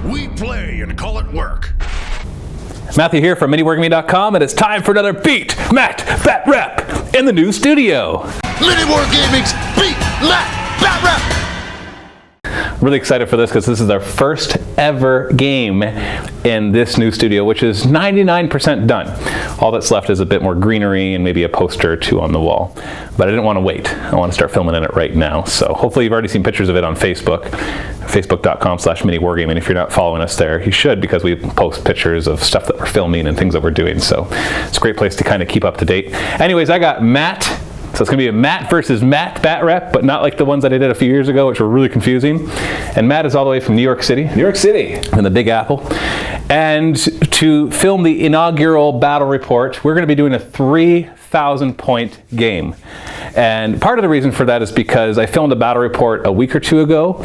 We play and call it work. Matthew here from MiniWarGaming.com, and it's time for another Beat Matt Batrep in the new studio. MiniWarGaming's Beat Matt Batrep. Really excited for this because this is our first ever game in this new studio, which is 99% done. All that's left is a bit more greenery and maybe a poster or two on the wall. But I didn't want to wait. I want to start filming in it right now. So hopefully you've already seen pictures of it on Facebook, facebook.com/MiniWarGaming. If you're not following us there, you should, because we post pictures of stuff that we're filming and things that we're doing. So it's a great place to kind of keep up to date. Anyways, I got Matt. So it's going to be a Matt versus Matt Batrep, but not like the ones that I did a few years ago, which were really confusing. And Matt is all the way from New York City. In the Big Apple. And to film the inaugural battle report, we're going to be doing a 3,000 point game. And part of the reason for that is because I filmed a battle report a week or two ago,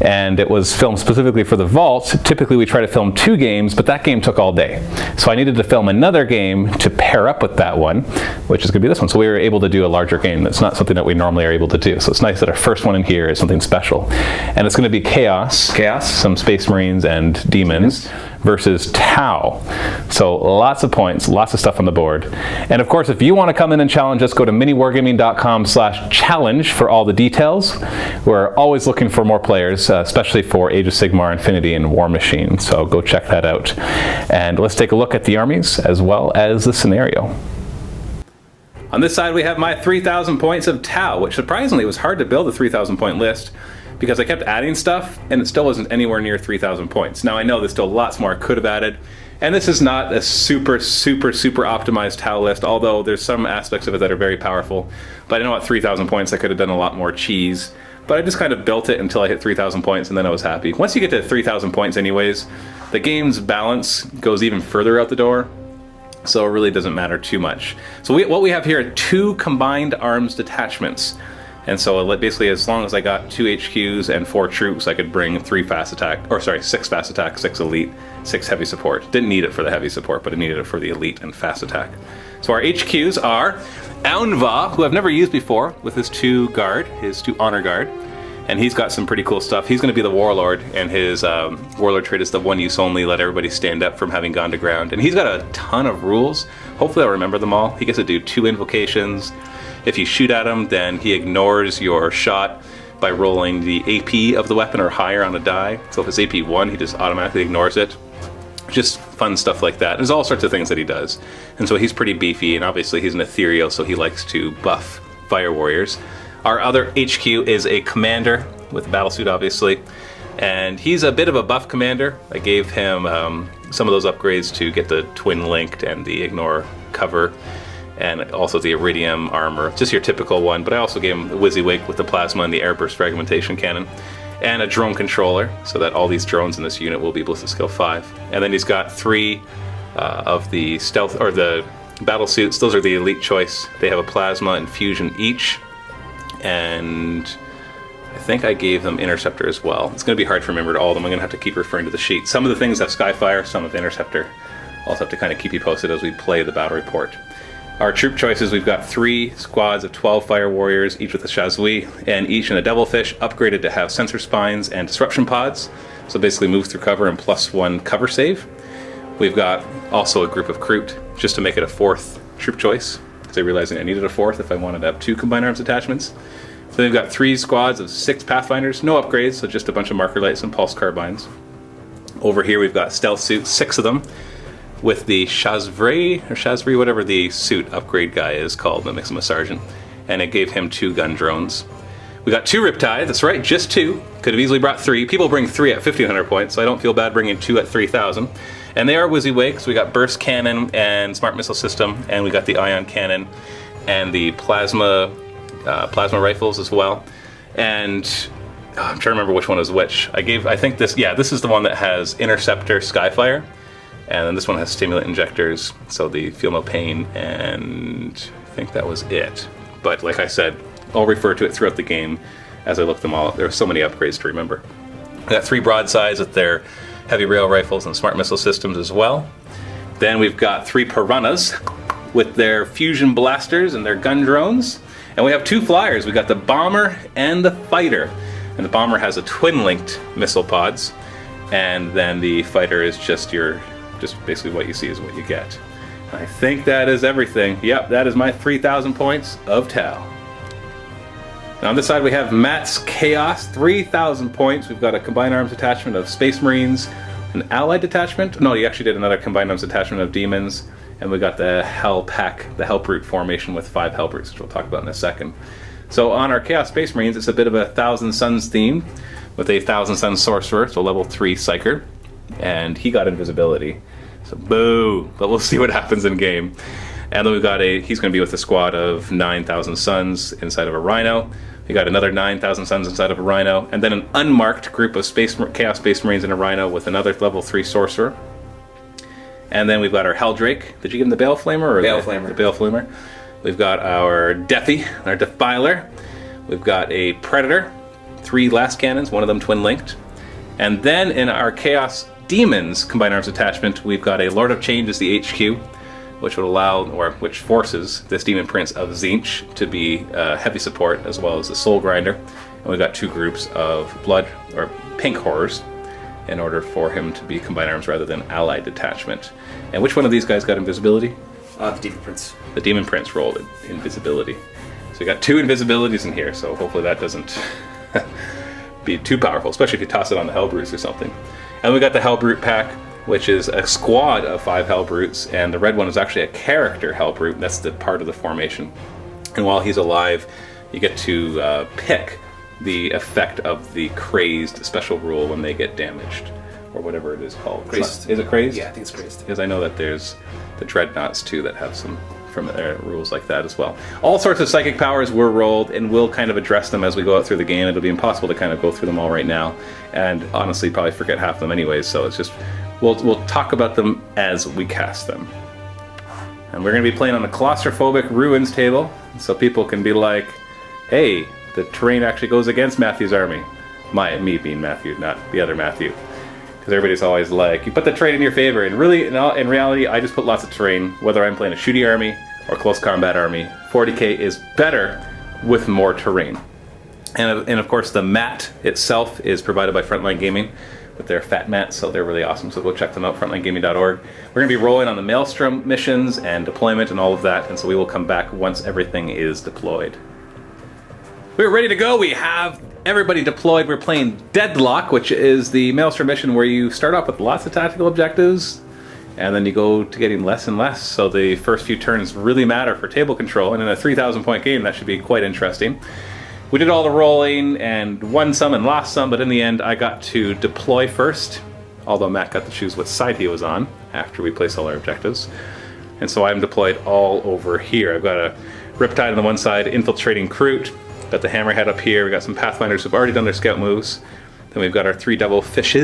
and it was filmed specifically for the vault. Typically we try to film 2 games, but that game took all day. So I needed to film another game to pair up with that one, which is going to be this one. So we were able to do a larger game. That's not something that we normally are able to do. So it's nice that our first one in here is something special. And it's going to be Chaos, some Space Marines and Demons, versus Tau. So lots of points, lots of stuff on the board. And of course, if you want to come in and challenge us, go to miniwargaming.com/challenge for all the details. We're always looking for more players, especially for Age of Sigmar, Infinity, and War Machine. So go check that out. And let's take a look at the armies as well as the scenario. On this side, we have my 3,000 points of Tau, which surprisingly was hard to build a 3,000 point list, because I kept adding stuff and it still wasn't anywhere near 3,000 points. Now I know there's still lots more I could have added, and this is not a super optimized Tau list, although there's some aspects of it that are very powerful. But I know at 3,000 points I could have done a lot more cheese, but I just kind of built it until I hit 3,000 points, and then I was happy. Once you get to 3,000 points anyways, the game's balance goes even further out the door, so it really doesn't matter too much. So what we have here are 2 combined arms detachments. And so basically, as long as I got 2 HQs and 4 troops, I could bring 6 fast attack, 6 elite, 6 heavy support. Didn't need it for the heavy support, but I needed it for the elite and fast attack. So our HQs are Aunva, who I've never used before, with his 2 guard, his 2 honor guard. And he's got some pretty cool stuff. He's going to be the warlord, and his warlord trait is the one use only, let everybody stand up from having gone to ground. And he's got a ton of rules. Hopefully I'll remember them all. He gets to do 2 invocations. If you shoot at him, then he ignores your shot by rolling the AP of the weapon or higher on a die. So if it's AP 1, he just automatically ignores it. Just fun stuff like that. There's all sorts of things that he does. And so he's pretty beefy, and obviously he's an ethereal, so he likes to buff fire warriors. Our other HQ is a commander with a battlesuit, obviously. And he's a bit of a buff commander. I gave him some of those upgrades to get the twin linked and the ignore cover, and also the iridium armor, just your typical one. But I also gave him the WYSIWYG with the plasma and the airburst fragmentation cannon, and a drone controller, so that all these drones in this unit will be ballistic skill 5. And then he's got 3 of the stealth or the battle suits. Those are the elite choice. They have a plasma and fusion each, and I think I gave them interceptor as well. It's going to be hard to remember all of them. I'm going to have to keep referring to the sheet. Some of the things have Skyfire, some have interceptor. I'll also have to kind of keep you posted as we play the battle report. Our troop choices, we've got 3 squads of 12 fire warriors, each with a Shazui, and each in a devilfish, upgraded to have sensor spines and disruption pods. So basically move through cover and +1 cover save. We've got also a group of Kroot, just to make it a 4th troop choice, because I realized I needed a 4th if I wanted to have 2 combined arms attachments. So we've got 3 squads of 6 Pathfinders, no upgrades, so just a bunch of marker lights and pulse carbines. Over here we've got stealth suits, 6 of them, with the Shazri, whatever the suit upgrade guy is called, that makes him a sergeant, and it gave him 2 gun drones. We got 2 Riptide, that's right, just 2. Could have easily brought 3. People bring 3 at 1,500 points, so I don't feel bad bringing 2 at 3,000. And they are WYSIWYG, so we got burst cannon and smart missile system, and we got the ion cannon and the plasma rifles as well. And I'm trying to remember which one is which. I think this is the one that has interceptor Skyfire. And then this one has stimulant injectors, so they feel no pain, and I think that was it. But like I said, I'll refer to it throughout the game as I look them all up. There are so many upgrades to remember. We got 3 broadsides with their heavy rail rifles and smart missile systems as well. Then we've got 3 piranhas with their fusion blasters and their gun drones. And we have 2 flyers. We got the bomber and the fighter. And the bomber has a twin-linked missile pods. and then the fighter is just basically what you see is what you get. I think that is everything. Yep, that is my 3,000 points of Tau. Now on this side we have Matt's Chaos, 3,000 points. We've got a combined arms attachment of Space Marines, an allied detachment. No, you actually did another combined arms attachment of Demons, and we got the Hell Pack, the Hellbrute formation with 5 Hellbrutes, which we'll talk about in a second. So on our Chaos Space Marines, it's a bit of a Thousand Suns theme with a Thousand Suns Sorcerer, so level 3 Psyker, and he got invisibility. So boo, but we'll see what happens in game. And then we've got he's going to be with a squad of 9,000 Suns inside of a Rhino. We got another 9,000 Suns inside of a Rhino, and then an unmarked group of Chaos Space Marines in a Rhino with another level 3 Sorcerer. And then we've got our Helldrake. Did you give him the Bale Flamer? Or the Bale Flamer. We've got our Deathy, our Defiler. We've got a Predator, 3 last cannons, one of them twin-linked. And then in our Chaos Demons combined arms attachment, we've got a Lord of Change as the HQ, which would allow, or which forces, this Demon Prince of Tzeentch to be heavy support, as well as the Soul Grinder. And we've got 2 groups of blood, or pink horrors, in order for him to be combined arms rather than allied detachment. And which one of these guys got invisibility? The Demon Prince. The Demon Prince rolled invisibility. So we got 2 invisibilities in here, so hopefully that doesn't be too powerful, especially if you toss it on the Hellbrutes or something. And we got the Hellbrute pack, which is a squad of 5 Hellbrutes, and the red one is actually a character Hellbrute. That's the part of the formation. And while he's alive, you get to pick the effect of the crazed special rule when they get damaged, or whatever it is called. Crazed. Is it crazed? Yeah, I think it's crazed. Because I know that there's the Dreadnoughts too that have some from rules like that as well. All sorts of psychic powers were rolled, and we'll kind of address them as we go out through the game. It'll be impossible to kind of go through them all right now, and honestly probably forget half of them anyways, so it's just we'll talk about them as we cast them. And we're going to be playing on a claustrophobic ruins table, so people can be like, hey, the terrain actually goes against Matthew's army. Me being Matthew, not the other Matthew. Because everybody's always like, you put the terrain in your favor, and really, in reality, I just put lots of terrain, whether I'm playing a shooty army or close combat army. 40k is better with more terrain. And of course, the mat itself is provided by Frontline Gaming with their fat mats, so they're really awesome, so go check them out, frontlinegaming.org. We're going to be rolling on the Maelstrom missions and deployment and all of that, and so we will come back once everything is deployed. We're ready to go. We have everybody deployed. We're playing Deadlock, which is the Maelstrom mission where you start off with lots of tactical objectives, and then you go to getting less and less, so the first few turns really matter for table control, and in a 3,000 point game, that should be quite interesting. We did all the rolling and won some and lost some, but in the end I got to deploy first, although Matt got to choose what side he was on after we placed all our objectives. And so I'm deployed all over here. I've got a Riptide on the one side, infiltrating Kroot, got the Hammerhead up here, we got some Pathfinders who've already done their scout moves, then we've got our 3 Devilfish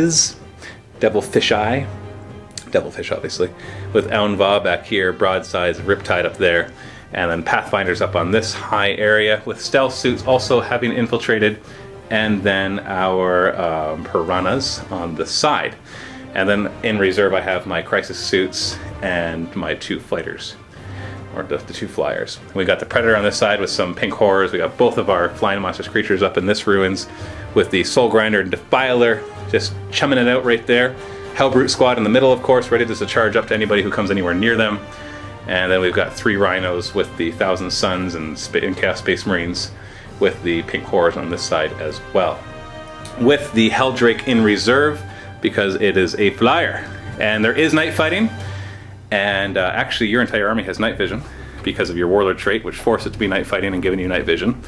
obviously, with Aunva back here, broadsides, Riptide up there, and then Pathfinders up on this high area with stealth suits also having infiltrated, and then our Piranhas on the side. And then in reserve I have my Crisis suits and my 2 fighters, or the 2 flyers. We got the Predator on this side with some pink horrors. We got both of our flying monstrous creatures up in this ruins with the Soul Grinder and Defiler just chumming it out right there. Hellbrute squad in the middle, of course, ready to charge up to anybody who comes anywhere near them. And then we've got 3 Rhinos with the Thousand Suns and Chaos Space Marines with the pink horrors on this side as well. With the Helldrake in reserve, because it is a flyer. And there is night fighting, and actually your entire army has night vision because of your Warlord trait, which forces it to be night fighting and giving you night vision,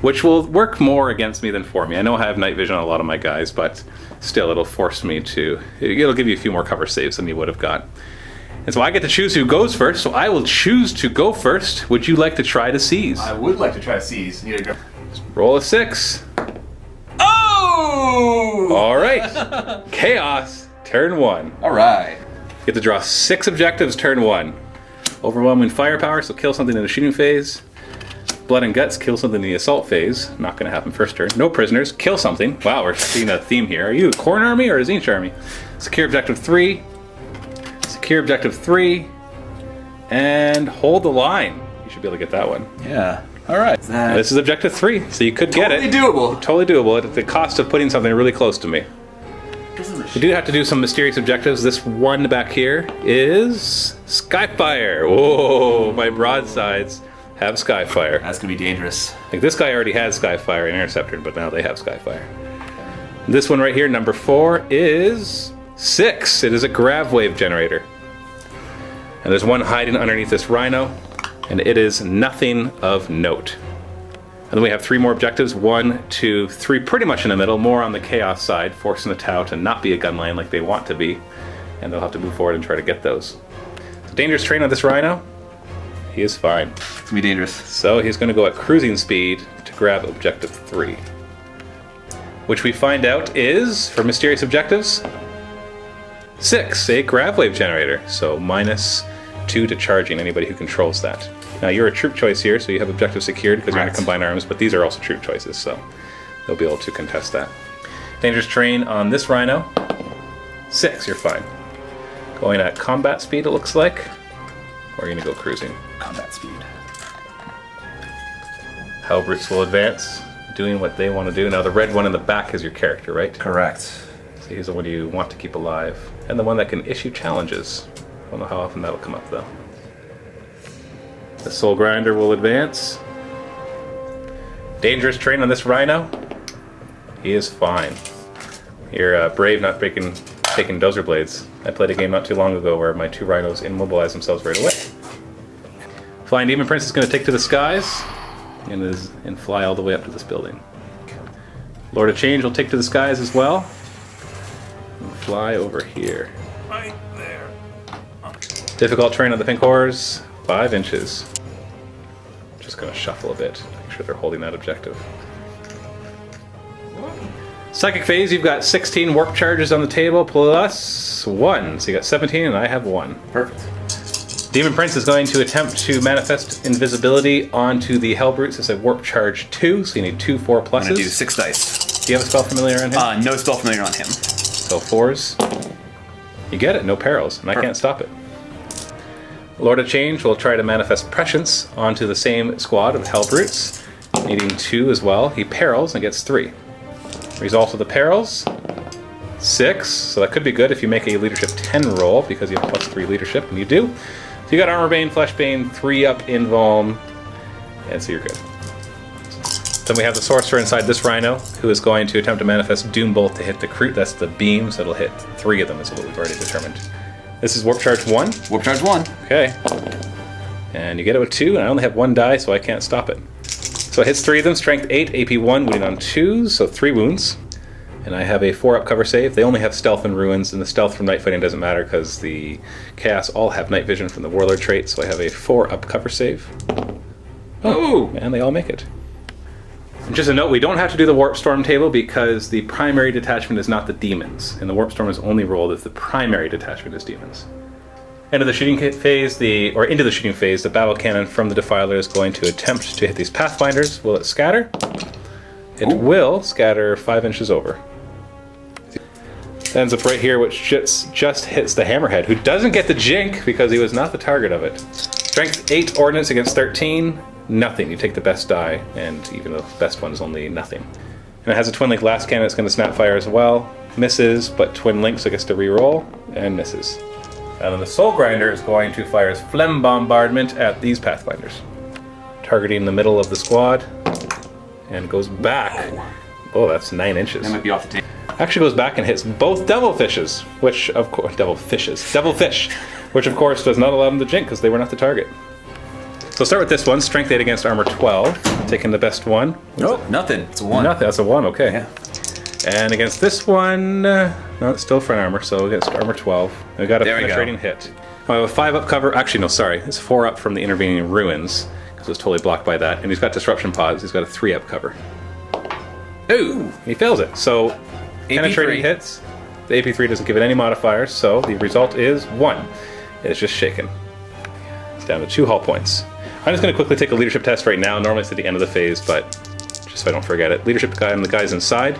which will work more against me than for me. I know I have night vision on a lot of my guys, but still it'll force me to, it'll give you a few more cover saves than you would have got. And so I get to choose who goes first, so I will choose to go first. Would you like to try to seize? I would like to try to seize. Roll a 6. Oh! All right. Chaos, turn 1. All right. You get to draw 6 objectives turn 1. Overwhelming firepower, so kill something in the shooting phase. Blood and guts, kill something in the assault phase. Not going to happen first turn. No prisoners, kill something. Wow, we're seeing a theme here. Are you a Khorne army or a Tzeentch army? Secure objective 3. Secure objective 3. And hold the line. You should be able to get that one. Yeah. All right. This is objective 3, so you could get it. Totally doable. Totally doable at the cost of putting something really close to me. Doesn't We do have to do some mysterious objectives. This one back here is Skyfire. Whoa, my broadsides have Skyfire. That's gonna be dangerous. Like this guy already had Skyfire and Interceptor, but now they have Skyfire. This one right here, number 4, is 6. It is a grav wave generator. And there's one hiding underneath this rhino, and it is nothing of note. And then we have 3 more objectives, 1, 2, 3, pretty much in the middle, more on the Chaos side, forcing the Tau to not be a gun line like they want to be, and they'll have to move forward and try to get those. Dangerous terrain on this rhino, he is fine. It's gonna be dangerous. So he's going to go at cruising speed to grab objective 3. Which we find out is, for mysterious objectives, 6, a grav wave generator. So -2 to charging anybody who controls that. Now you're a troop choice here, so you have objective secured because you're going to combine arms, but these are also troop choices, so they'll be able to contest that. Dangerous terrain on this rhino, 6, you're fine. Going at combat speed it looks like, or are you going to go cruising? Combat speed. Hellbrutes will advance, doing what they want to do. Now the red one in the back is your character, right? Correct. So he's the one you want to keep alive. And the one that can issue challenges. I don't know how often that'll come up though. The Soul Grinder will advance. Dangerous terrain on this rhino. He is fine. You're brave not taking dozer blades. I played a game not too long ago where my 2 rhinos immobilized themselves right away. Flying Demon Prince is going to take to the skies and fly all the way up to this building. Lord of Change will take to the skies as well and fly over here. Right there. Difficult terrain on the Pink Horrors, 5 inches. Just going to shuffle a bit, make sure they're holding that objective. Psychic phase, you've got 16 warp charges on the table plus 1, so you got 17 and I have 1. Perfect. Demon Prince is going to attempt to manifest invisibility onto the Hellbrutes. It's a warp charge 2, so you need 2 4 pluses. I'm gonna do 6 dice. Do you have a spell familiar on him? No spell familiar on him. So 4s. You get it, no perils, and I can't stop it. Lord of Change will try to manifest Prescience onto the same squad of Hellbrutes, needing 2 as well. He perils and gets 3. Result of the perils, 6, so that could be good if you make a leadership 10 roll because you have +3 leadership, and you do. So you got Armor Bane, Flesh Bane, 3 up Invuln, and so you're good. Then we have the Sorcerer inside this Rhino, who is going to attempt to manifest Doom Bolt to hit the Crute. That's the beam, so it'll hit 3 of them, is what we've already determined. This is Warp Charge 1. Warp Charge 1. Okay. And you get it with 2, and I only have 1 die, so I can't stop it. So it hits 3 of them, Strength 8, AP 1, wounding on 2s, so 3 wounds. And I have a 4-up cover save. They only have Stealth and Ruins, and the Stealth from Night Fighting doesn't matter because the Chaos all have Night Vision from the Warlord trait, so I have a 4-up cover save. Oh! And they all make it. And just a note, we don't have to do the Warp Storm table because the primary detachment is not the demons, and the Warp Storm is only rolled if the primary detachment is demons. Into the shooting phase, the battle cannon from the Defiler is going to attempt to hit these Pathfinders. Will it scatter? It will scatter 5 inches over. It ends up right here, which just hits the Hammerhead, who doesn't get the Jink because he was not the target of it. Strength 8 ordnance against 13, nothing. You take the best die, and even the best one is only nothing. And it has a Twin Link last cannon, it's going to snap fire as well. Misses, but Twin Link, so it gets to reroll, and misses. And then the Soul Grinder is going to fire his Phlegm Bombardment at these Pathfinders, targeting the middle of the squad, and goes back. Oh, that's 9 inches. That might be off the table. Actually goes back and hits both Devilfishes, which of course, Devilfish, which of course does not allow them to jink because they were not the target. So start with this one, Strength 8 against Armor 12, taking the best one. Nope, nothing. It's a 1. Nothing, that's a 1, okay. Yeah. And against this one, no, it's still front armor, so against Armor 12, we got a penetrating hit. I have a 5-up cover, actually no, sorry, it's 4-up from the intervening Ruins, because it was totally blocked by that, and he's got Disruption Pods, he's got a 3-up cover. Ooh, he fails it, so penetrating hits, the AP3 doesn't give it any modifiers, so the result is 1. It is just shaken. It's down to 2 hull points. I'm just going to quickly take a leadership test right now, normally it's at the end of the phase, but just so I don't forget it. Leadership guy and the guys inside,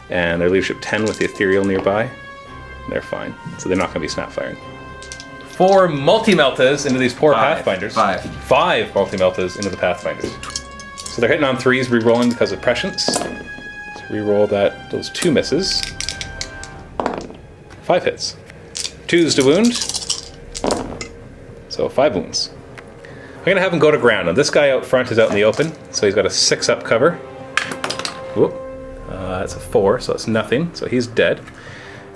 and their leadership 10 with the ethereal nearby. They're fine, so they're not going to be snap firing. 4 multi-meltas into these poor Pathfinders. 5 multi-meltas into the Pathfinders. So they're hitting on 3s, re-rolling because of prescience. So re-roll those 2 misses. 5 hits. 2s to wound. So 5 wounds. I'm going to have him go to ground. Now this guy out front is out in the open, so he's got a 6 up cover. Whoop. That's a 4, so that's nothing. So he's dead.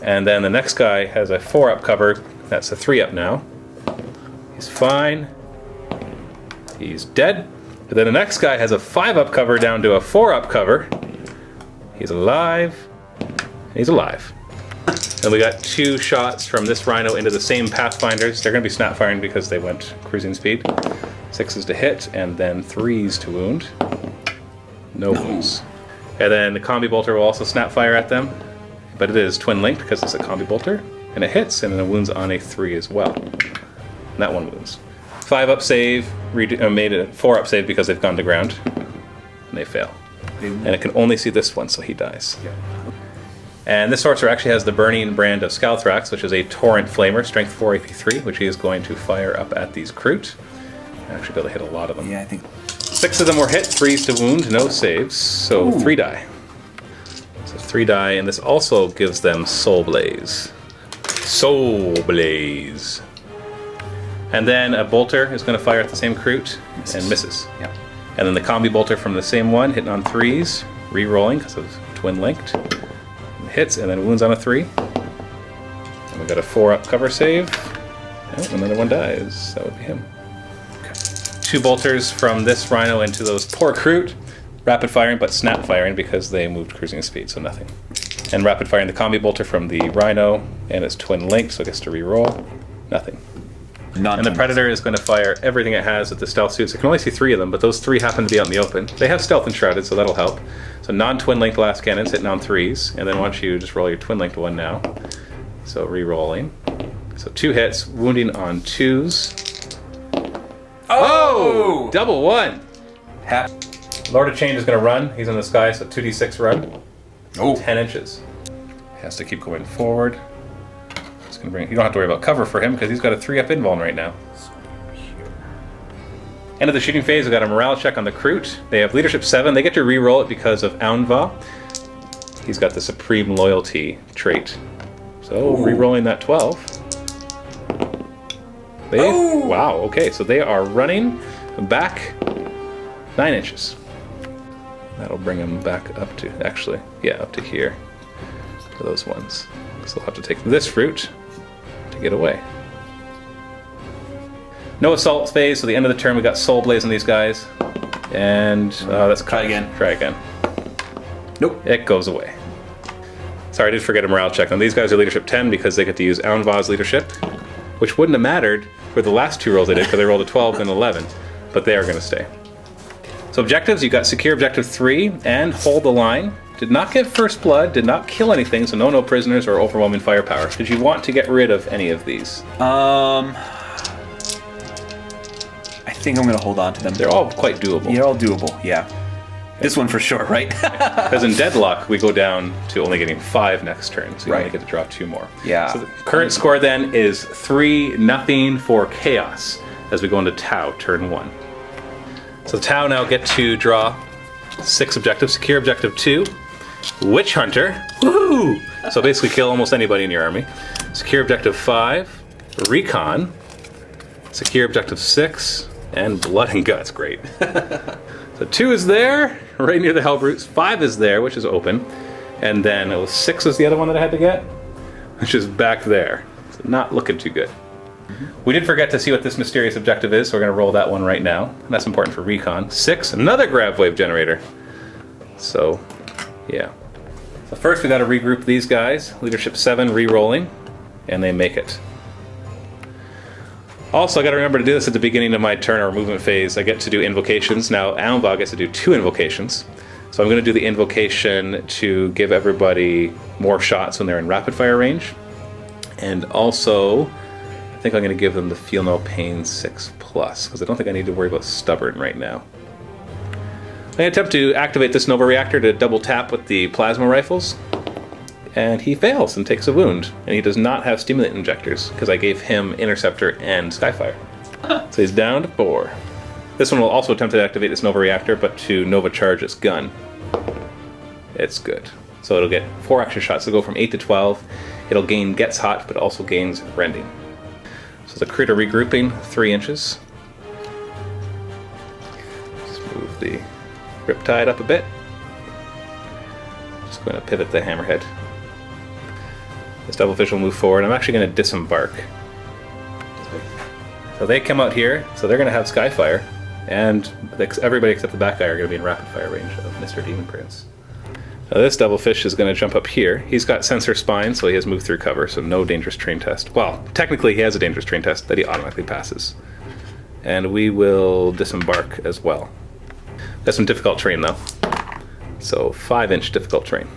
And then the next guy has a 4 up cover. That's a 3 up now. He's fine. He's dead. But then the next guy has a 5 up cover down to a 4 up cover. He's alive. He's alive. And we got 2 shots from this Rhino into the same Pathfinders. They're going to be snap firing because they went cruising speed. 6s to hit, and then 3s to wound. No wounds. And then the Combi Bolter will also snap fire at them. But it is twin linked because it's a Combi Bolter. And it hits, and then it wounds on a 3 as well. And that one wounds. 5 up save, made a 4 up save because they've gone to ground. And they fail. And it can only see this one, so he dies. Yeah. And this sorcerer actually has the Burning Brand of Scalthrax, which is a Torrent Flamer, Strength 4, AP 3, which he is going to fire up at these Kroot. Actually be able to hit a lot of them. Yeah, I think. 6 of them were hit, 3s to wound, no saves, so 3 die. So 3 die, and this also gives them Soul Blaze. Soul Blaze. And then a Bolter is going to fire at the same Kroot and misses. Yeah. And then the Combi Bolter from the same one, hitting on 3s, re-rolling because of twin linked. Hits and then wounds on a 3. And we got a 4 up cover save. Oh, another one dies. That would be him. Okay. 2 bolters from this Rhino into those poor Kroot. Rapid firing, but snap firing because they moved cruising speed, so nothing. And rapid firing the Combi Bolter from the Rhino, and it's twin linked, so it gets to re-roll. Nothing. And the Predator is going to fire everything it has at the stealth suits. It can only see 3 of them, but those 3 happen to be out in the open. They have stealth enshrouded, so that'll help. So non-twin linked blast cannons hitting on 3s, and then once you just roll your twin linked one now. So re-rolling. So 2 hits, wounding on 2s. Oh! Double 1! Lord of Change is going to run. He's in the sky, so 2d6 run. Oh. 10 inches. Has to keep going forward. You don't have to worry about cover for him because he's got a 3 up invuln right now. End of the shooting phase, we've got a morale check on the Kroot. They have leadership 7. They get to re-roll it because of Aunva. He's got the supreme loyalty trait. So re-rolling that 12. Wow, okay, so they are running back 9 inches. That'll bring them back up to, actually, yeah, up to here. For those ones. So they'll have to take this route to get away. No assault phase, so the end of the turn we got Soul Blaze on these guys. And that's Try again. Try again. Nope. It goes away. Sorry, I did forget a morale check. Now these guys are leadership 10 because they get to use Aunva's leadership, which wouldn't have mattered for the last 2 rolls they did because they rolled a 12 and 11, but they are going to stay. So objectives, you got secure objective 3 and hold the line. Did not get first blood, did not kill anything, so no prisoners or overwhelming firepower. Did you want to get rid of any of these? I think I'm going to hold on to them. They're all quite doable. They're all doable, yeah. This one for sure, right? Because in Deadlock, we go down to only getting 5 next turn, so you Right. only get to drop 2 more. Yeah. So the current score then is 3-0 for Chaos as we go into Tau, turn 1. So Tau now get to draw 6 objectives. Secure objective 2. Witch Hunter. Woohoo! So basically kill almost anybody in your army. Secure objective 5. Recon. Secure objective 6. And Blood and Guts. Great. So 2 is there, right near the Hellbrutes. 5 is there, which is open. And then it was 6 is the other one that I had to get, which is back there. So not looking too good. We did forget to see what this mysterious objective is, so we're going to roll that one right now. And that's important for Recon. 6, another Grav Wave Generator. So, yeah. So first we got to regroup these guys. Leadership 7 re-rolling, and they make it. Also, I got to remember to do this at the beginning of my turn or movement phase. I get to do invocations. Now, Aunva gets to do 2 invocations. So I'm going to do the invocation to give everybody more shots when they're in rapid fire range. And also, I think I'm going to give them the Feel No Pain 6+, because I don't think I need to worry about Stubborn right now. I attempt to activate this Nova Reactor to double tap with the plasma rifles. And he fails and takes a wound. And he does not have stimulant injectors, because I gave him Interceptor and Skyfire. So he's down to 4. This one will also attempt to activate this Nova Reactor, but to Nova Charge its gun. It's good. So it'll get 4 extra shots. It'll go from 8 to 12. It'll gain Gets Hot, but also gains Rending. So the critter regrouping 3 inches. Just move the Riptide up a bit. Just going to pivot the Hammerhead. This Devilfish will move forward. I'm actually going to disembark. So they come out here, so they're going to have Skyfire, and everybody except the back guy are going to be in rapid fire range of Mr. Demon Prince. Now this Devilfish is going to jump up here. He's got Sensor Spine, so he has move through cover, so no dangerous terrain test. Well, technically he has a dangerous terrain test that he automatically passes. And we will disembark as well. That's some difficult terrain though. So 5-inch difficult terrain.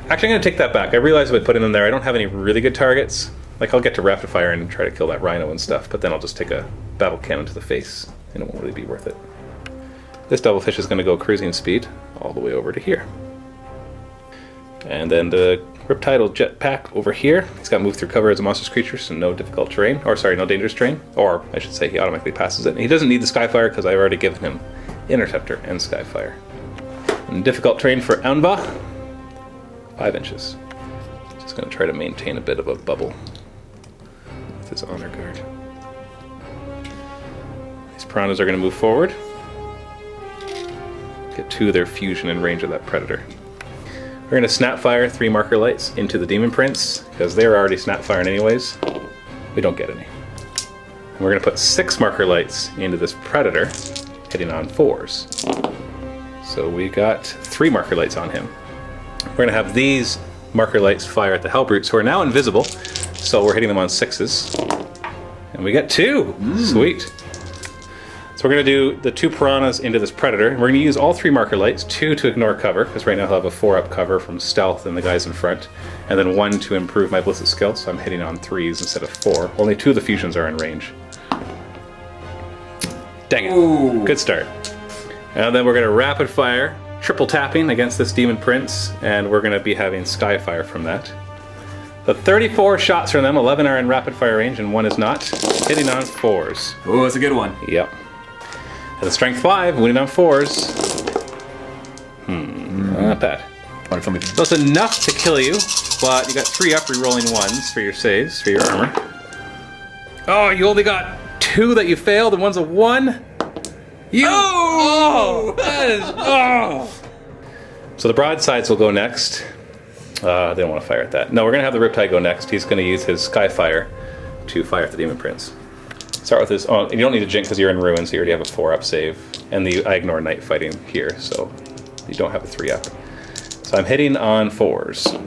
Actually, I'm going to take that back. I realized by putting them there, I don't have any really good targets. Like, I'll get to rapid fire and try to kill that rhino and stuff, but then I'll just take a battle cannon to the face, and it won't really be worth it. This Devilfish is going to go cruising speed all the way over to here. And then the Riptide will jetpack over here. He's got move through cover as a monstrous creature, so no difficult terrain. Or, sorry, no dangerous terrain. Or, I should say, he automatically passes it. And he doesn't need the Skyfire because I've already given him Interceptor and Skyfire. And difficult terrain for Anva. 5 inches. Just going to try to maintain a bit of a bubble with his honor guard. These piranhas are going to move forward. Get 2 of their fusion in range of that predator. We're going to snap fire 3 marker lights into the Demon Prince because they're already snap firing anyways. We don't get any. And we're going to put 6 marker lights into this predator, hitting on 4s. So we got 3 marker lights on him. We're going to have these marker lights fire at the Hellbrutes, who are now invisible, so we're hitting them on 6s. And we get 2! Sweet. So we're going to do the 2 piranhas into this predator. We're going to use all 3 marker lights, 2 to ignore cover, because right now he'll have a 4-up cover from stealth and the guys in front, and then 1 to improve my ballistic skill, so I'm hitting on 3s instead of 4. Only 2 of the fusions are in range. Dang it. Ooh. Good start. And then we're going to rapid fire, triple tapping against this Demon Prince, and we're going to be having Skyfire from that. The 34 shots from them, 11 are in rapid fire range and 1 is not, hitting on 4s. Oh, that's a good one. Yep. And the strength 5, winning on 4s. Not bad. So it's enough to kill you, but you got 3 up re-rolling 1s for your saves, for your armor. Oh, you only got 2 that you failed and 1's a 1? That is, So the broadsides will go next. They don't want to fire at that. No, we're going to have the Riptide go next. He's going to use his Skyfire to fire at the Demon Prince. Start with this. Oh, you don't need to jinx because you're in ruins, so you already have a 4-up save. And I ignore Night fighting here, so you don't have a 3-up. So I'm hitting on 4s.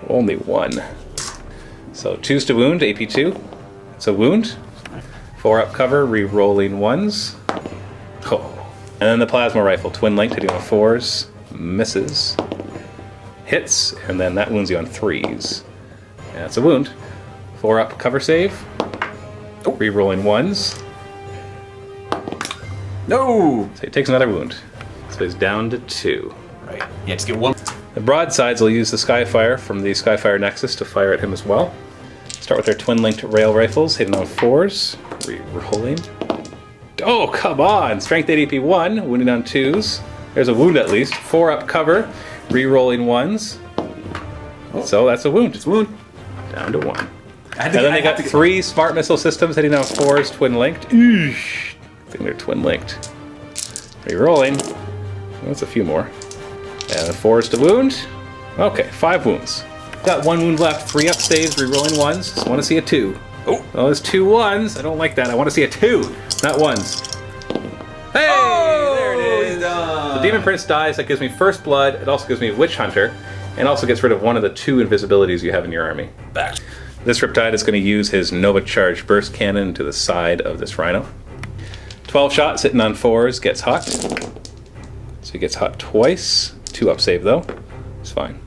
Only 1. So 2s to wound, AP 2. It's a wound. 4-up cover, re-rolling 1s. Oh. And then the plasma rifle, twin linked, hitting on 4s, misses, hits, and then that wounds you on 3s. And it's a wound. 4-up cover save, re-rolling 1s. No! So he takes another wound. So he's down to 2. Right. Yeah, just get 1. The broadsides will use the Skyfire from the Skyfire Nexus to fire at him as well. Start with their twin linked rail rifles, hitting on 4s, re-rolling. Oh, come on! Strength 8 AP 1, wounded on 2s. There's a wound at least. 4-up cover, re-rolling 1s. So that's a wound. It's a wound. Down to 1. And then they got 3 smart missile systems hitting on 4s, twin linked. Eesh. I think they're twin linked. Re-rolling. That's a few more. And the 4s to wound. Okay, 5 wounds. Got 1 wound left. 3-up saves, re-rolling 1s. Just want to see a 2. Oh, there's 2 1s. I don't like that. I want to see a 2, not 1s. Hey! There it is. The Demon Prince dies. That gives me first blood. It also gives me Witch Hunter. And also gets rid of 1 of the 2 invisibilities you have in your army. Back. This Riptide is going to use his Nova Charge Burst Cannon to the side of this Rhino. 12 shots, hitting on 4s, gets hot. So he gets hot twice. 2-up save though. It's fine.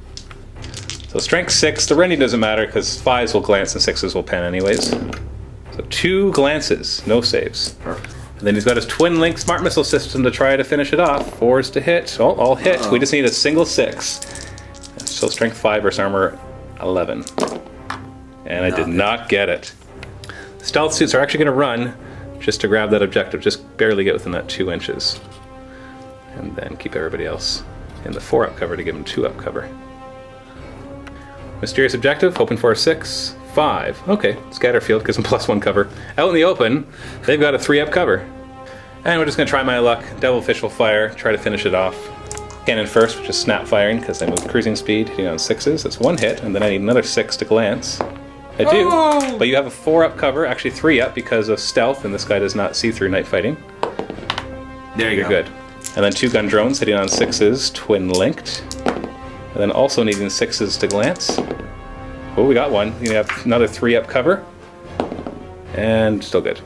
So strength 6, the rending doesn't matter because 5s will glance and 6s will pen anyways. So 2 glances, no saves. Perfect. And then he's got his twin link smart missile system to try to finish it off. 4s to hit. Oh, all hit. We just need a single 6. So strength 5 versus armor 11. And I did not get it. Stealth suits are actually going to run just to grab that objective. Just barely get within that 2 inches. And then keep everybody else in the 4-up cover to give him 2-up cover. Mysterious objective, hoping for a 6, 5. Okay, Scatterfield gives them +1 cover. Out in the open, they've got a 3-up cover. And we're just going to try my luck. Devilfish will fire, try to finish it off. Cannon first, which is snap firing, because I move cruising speed, hitting on 6s. That's 1 hit, and then I need another 6 to glance. I do, but you have a 4-up cover, actually 3-up because of stealth, and this guy does not see through night fighting. There you You're go. good. And then 2 gun drones hitting on 6s, twin linked. And then also needing 6s to glance. Oh, we got one. You have another 3-up cover. And still good.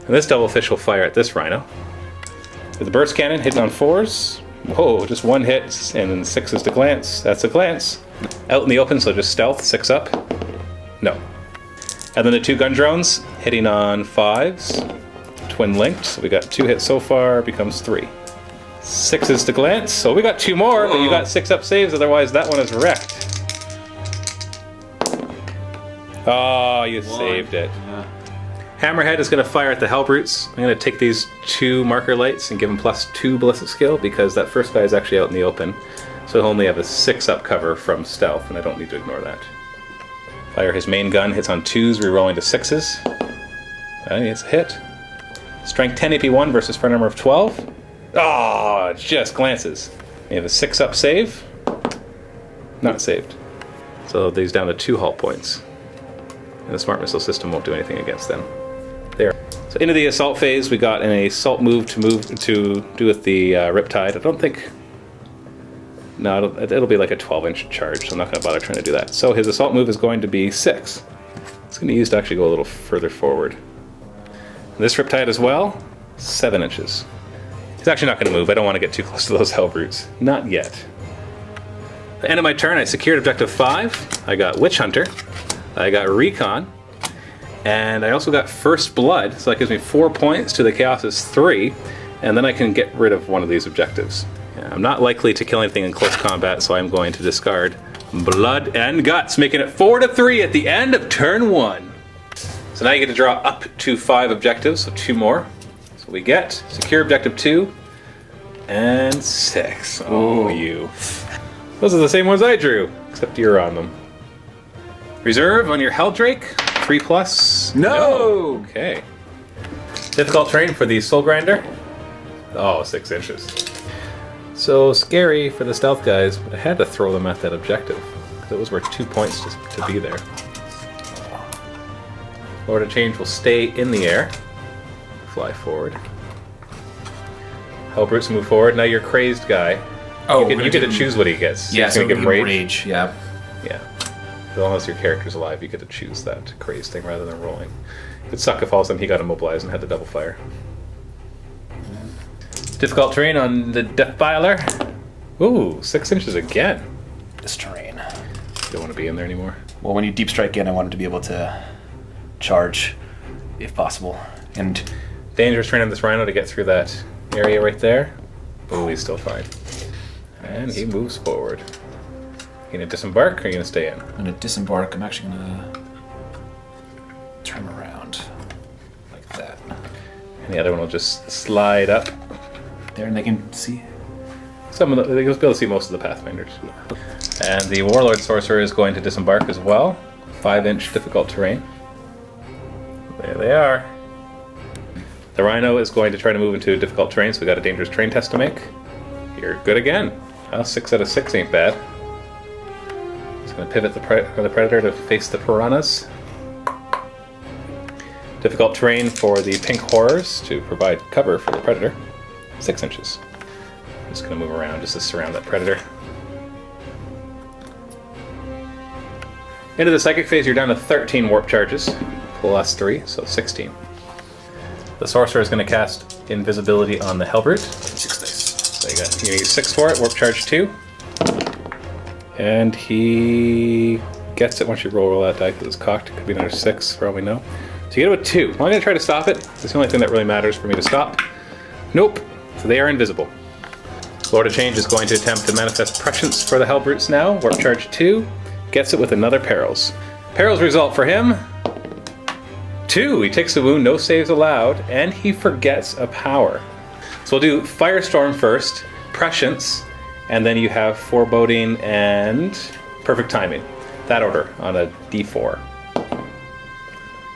And this devilfish will fire at this rhino. With the burst cannon hitting on 4s. Whoa, just 1 hit and then 6s to glance. That's a glance. Out in the open, so just stealth, 6-up. No. And then the 2 gun drones hitting on 5s. Twin linked, so we got 2 hits so far, becomes 3. 6s to glance, so we got 2 more, but you got 6-up saves, otherwise that one is wrecked. Oh, you saved it. Yeah. Hammerhead is going to fire at the Hellbrutes. I'm going to take these 2 marker lights and give him +2 ballistic skill, because that first guy is actually out in the open. So he'll only have a 6-up cover from stealth, and I don't need to ignore that. Fire his main gun, hits on 2s, rerolling to 6s. And it's a hit. Strength 10 AP1 versus front armor of 12. Oh, it just glances. You have a 6-up save. Not saved. So these down to 2 hull points. And the smart missile system won't do anything against them. There. So into the assault phase, we got an assault move to do with the Riptide. I don't think... No, it'll be like a 12-inch charge, so I'm not going to bother trying to do that. So his assault move is going to be 6. It's going to use to actually go a little further forward. This Riptide as well, 7 inches. He's actually not going to move. I don't want to get too close to those Hellbrutes. Not yet. At the end of my turn, I secured objective 5. I got Witch Hunter. I got Recon. And I also got First Blood, so that gives me 4 points to the Chaos's 3. And then I can get rid of one of these objectives. I'm not likely to kill anything in close combat, so I'm going to discard Blood and Guts, making it 4-3 at the end of turn 1. So now you get to draw up to 5 objectives, so 2 more. So we get secure objective 2 and 6. Oh, you. Those are the same ones I drew, except you're on them. Reserve on your Helldrake, 3+. No! Okay. Difficult terrain for the Soul Grinder. Oh, 6 inches. So scary for the stealth guys, but I had to throw them at that objective, because it was worth 2 points just to be there. Lord of Change will stay in the air. Fly forward. Hellbrutes move forward. Now you're crazed guy. Oh, you get to choose what he gets. Yeah, He's so gonna give him rage. rage. Yeah. Yeah. As long as your character's alive, you get to choose that crazed thing rather than rolling. It'd suck if all of a sudden he got immobilized and had to double fire. Difficult terrain on the Defiler. Ooh, 6 inches again. This terrain. Don't want to be in there anymore. Well, when you deep strike in, I wanted to be able to charge, if possible. And Dangerous terrain on this Rhino to get through that area right there. Oh, he's still fine. And he moves forward. You gonna disembark or are you gonna stay in? I'm going to disembark. I'm actually going to turn around like that. And the other one will just slide up. There, and they can see. You'll be able to see most of the Pathfinders. And the Warlord Sorcerer is going to disembark as well. 5-inch difficult terrain. There they are. The Rhino is going to try to move into difficult terrain, so we got a dangerous terrain test to make. You're good again. Well, 6 out of 6 ain't bad. It's going to pivot the Predator to face the Piranhas. Difficult terrain for the Pink Horrors to provide cover for the Predator. 6 inches. I'm just going to move around just to surround that Predator. Into the Psychic phase, you're down to 13 warp charges. Plus 3, so 16. The Sorcerer is going to cast Invisibility on the Hellbrute. 6 dice. So you use 6 for it, warp charge 2. And he gets it once you roll that die because it's cocked. It could be another 6 for all we know. So you get it with 2. I'm going to try to stop it. It's the only thing that really matters for me to stop. Nope. So they are invisible. Lord of Change is going to attempt to manifest Prescience for the Hellbrutes now. Warp charge 2. Gets it with another Perils. Perils result for him. 2. He takes the wound, no saves allowed, and he forgets a power. So we'll do Firestorm first, Prescience, and then you have Foreboding and Perfect Timing. that order on a D4.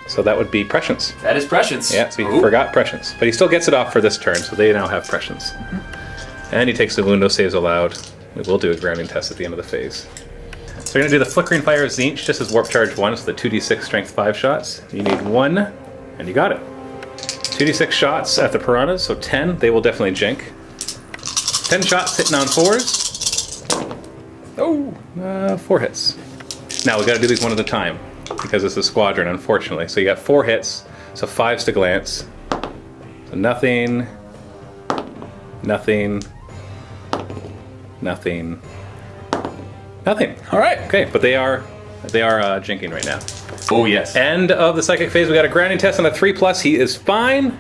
So that would be prescience. That is prescience. Yeah, so he forgot prescience. But he still gets it off for this turn, so they now have prescience. And he takes the wound, no saves allowed. We will do a grounding test at the end of the phase. So we're going to do the Flickering Fire of Tzeentch, just as Warp Charge 1, so the 2d6 Strength 5 shots. You need 1, and you got it. 2d6 shots at the piranhas, so 10, they will definitely jink. 10 shots hitting on 4s. Oh, 4 hits. Now we got to do these one at a time, because it's a squadron, unfortunately. So you got 4 hits, so 5s to glance. So nothing, nothing, nothing, nothing. All right. Okay, but they are jinking right now. Oh, yes. End of the psychic phase. We got a grounding test on a 3+. He is fine.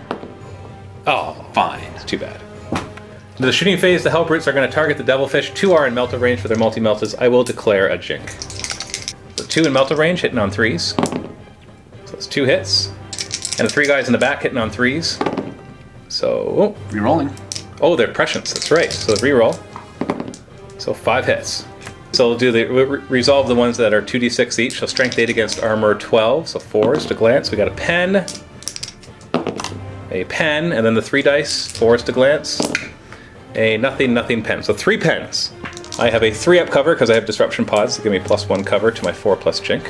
Oh, Fine. it's too bad. In the shooting phase, the Hellbrutes are going to target the Devilfish. 2 are in melta range for their multi-meltas. I will declare a jink. So 2 in melta range, hitting on 3s. So it's 2 hits. And the 3 guys in the back hitting on 3s. So, Rerolling. oh, they're prescience. That's right. So the reroll. So 5 hits. So we'll do the resolve the ones that are 2d6 each. So strength 8 against armor 12. So 4s to glance. We got a pen, and then the 3 dice, 4s to glance. A nothing, nothing pen. So 3 pens. I have a 3-up cover because I have disruption pods to give me +1 cover to my 4+ jink.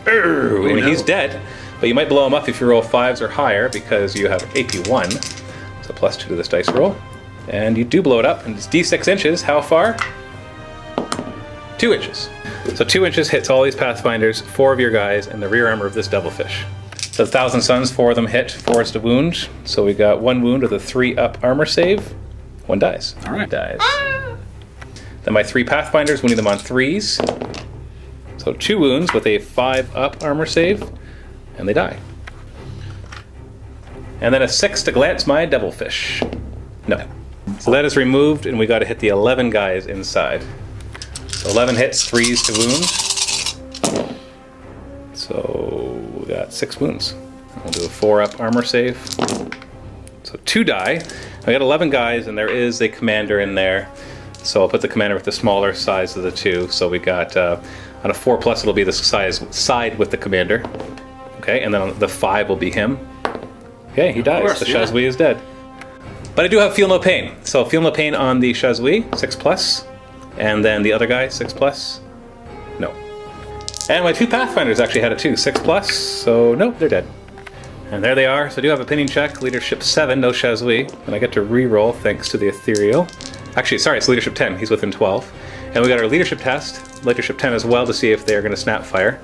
And he's dead, but you might blow him up if you roll 5s or higher because you have AP 1. So +2 to this dice roll. And you do blow it up, and it's d6 inches. How far? 2 inches. So 2 inches hits all these Pathfinders, 4 of your guys, and the rear armor of this Devilfish. So 1,000 Suns, 4 of them hit, 4 is to wound. So we got 1 wound with a 3-up armor save. 1 dies. All right. Dies. Then my 3 Pathfinders, wounding them on 3s. So 2 wounds with a 5-up armor save, and they die. And then a 6 to glance my Devilfish. No. So that is removed, and we got to hit the 11 guys inside. So 11 hits, 3s to wound. So we got 6 wounds. We'll do a 4-up armor save. So 2 die. I got 11 guys, and there is a commander in there. So I'll put the commander with the smaller size of the 2. So we got, on a 4+, it'll be the side with the commander. Okay, and then on the 5 will be him. Okay, he dies. course, The yeah. Shazui is dead. But I do have Feel No Pain. So Feel No Pain on the Shazui, 6+. And then the other guy, 6+. No. And my 2 Pathfinders actually had a 2, 6+. So no, they're dead. And there they are. So I do have a pinning check. Leadership 7, no Shazui. And I get to re-roll thanks to the Ethereal. Actually, sorry, it's Leadership 10. He's within 12. And we got our Leadership test. Leadership 10 as well to see if they're going to snap fire.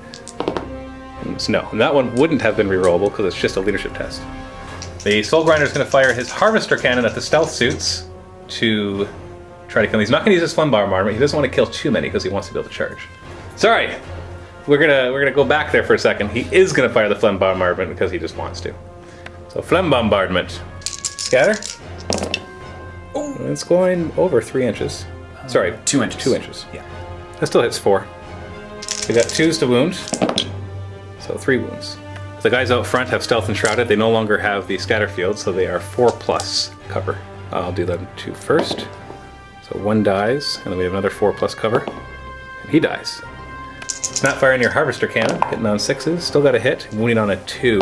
And it's no. And that one wouldn't have been re-rollable because it's just a Leadership test. The Soul Grinder is going to fire his Harvester Cannon at the Stealth Suits to try to kill him. He's not going to use his Flame Bomb armor. He doesn't want to kill too many because he wants to be able to charge. Sorry. We're gonna go back there for a second. He is gonna fire the Phlegm Bombardment because he just wants to. So Phlegm Bombardment. Scatter. Oh, it's going over 3 inches. Sorry, 2 inches. 2 inches. Yeah. That still hits 4. We got 2s to wound. So 3 wounds. The guys out front have Stealth Enshrouded. They no longer have the Scatter Field, so they are 4+ cover. I'll do them 2 first. So 1 dies, and then we have another 4+ cover. And he dies. Snap fire in your Harvester Cannon, hitting on 6s, still got a hit, wounding on a 2.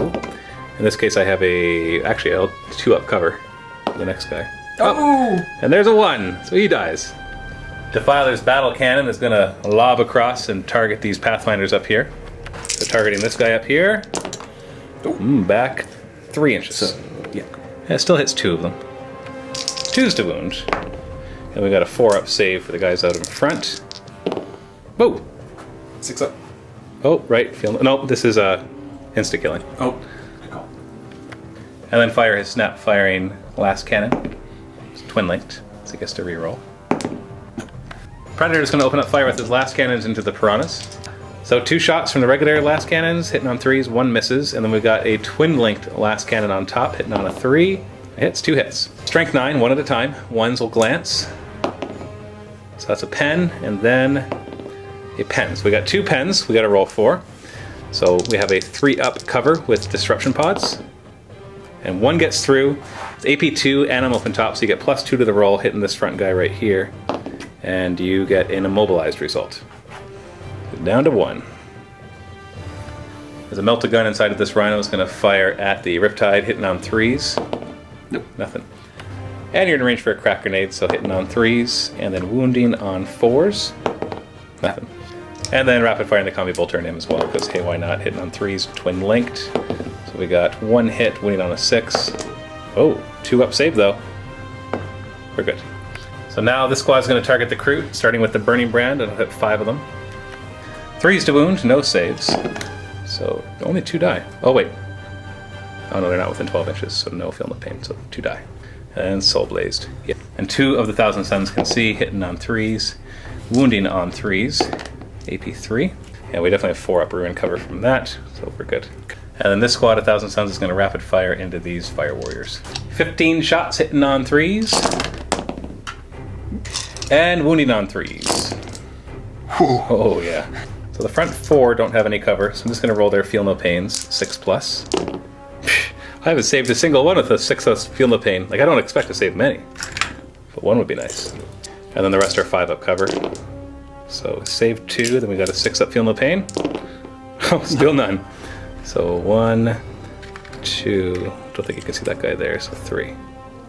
In this case I have actually a 2-up cover for the next guy. Oh! And there's a 1, so he dies. Defiler's Battle Cannon is going to lob across and target these Pathfinders up here. So targeting this guy up here. Back 3 inches. So, yeah. And it still hits 2 of them. 2s to wound. And we got a 4-up save for the guys out in front. Whoa! 6 up. Oh, right. No, this is insta-killing. Oh, good call. And then fire his snap firing last cannon. It's twin-linked, so he gets to reroll. Predator is going to open up fire with his last cannons into the piranhas. So 2 shots from the regular last cannons, hitting on 3s, 1 misses, and then we've got a twin-linked last cannon on top, hitting on a 3. Hits, 2 hits. Strength 9, 1 at a time. 1s will glance. So that's a pen, and then a pen. So we got 2 pens, we got to roll 4. So we have a 3-up cover with disruption pods. And 1 gets through. It's AP 2 and I'm open top, so you get +2 to the roll, hitting this front guy right here. And you get an immobilized result. down to 1. There's a melta gun inside of this rhino. Is going to fire at the Riptide, hitting on 3s. Nope. Nothing. And you're in range for a crack grenade, so hitting on 3s, and then wounding on 4s. Nothing. And then rapid firing the combi bolter in him as well, because hey, why not? Hitting on 3s, twin linked. So we got 1 hit, wounding on a 6. Oh, 2 up save though. We're good. So now this squad's going to target the crew, starting with the Burning Brand, and I'll hit 5 of them. 3s to wound, no saves. So only 2 die. Oh wait. Oh no, they're not within 12 inches, so no feel no pain, so 2 die. And Soul Blazed. Yeah. And 2 of the Thousand Suns can see, hitting on 3s, wounding on 3s, AP 3. And we definitely have 4 up ruin cover from that, so we're good. And then this squad of Thousand Suns is going to rapid fire into these Fire Warriors. 15 shots hitting on 3s, and wounding on 3s. Oh yeah. So the front 4 don't have any cover, so I'm just going to roll their Feel No Pains, 6+. I haven't saved a single one with a 6+ Feel No Pain. Like, I don't expect to save many, but 1 would be nice. And then the rest are 5 up cover. So save 2, then we got a 6 up Feel No Pain. Oh, still none. So 1, 2, don't think you can see that guy there, so 3.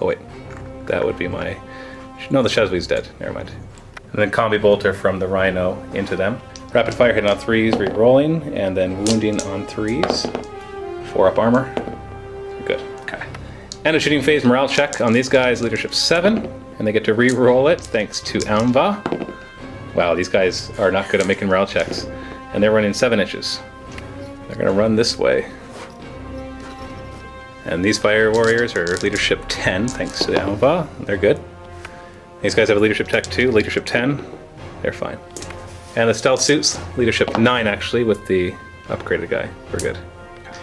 Oh wait, that would be my... No, the Shazwee's dead, never mind. And then Combi Bolter from the Rhino into them. Rapid fire hitting on 3s, re-rolling, and then wounding on 3s. 4 up armor. Good. Okay. And a shooting phase morale check on these guys, leadership 7, and they get to re-roll it thanks to Anva. Wow, these guys are not good at making morale checks. And they're running 7 inches. They're gonna run this way. And these Fire Warriors are leadership 10, thanks to Anva. They're good. These guys have a leadership tech 2, leadership 10. They're fine. And the stealth suits, leadership 9 actually, with the upgraded guy. We're good.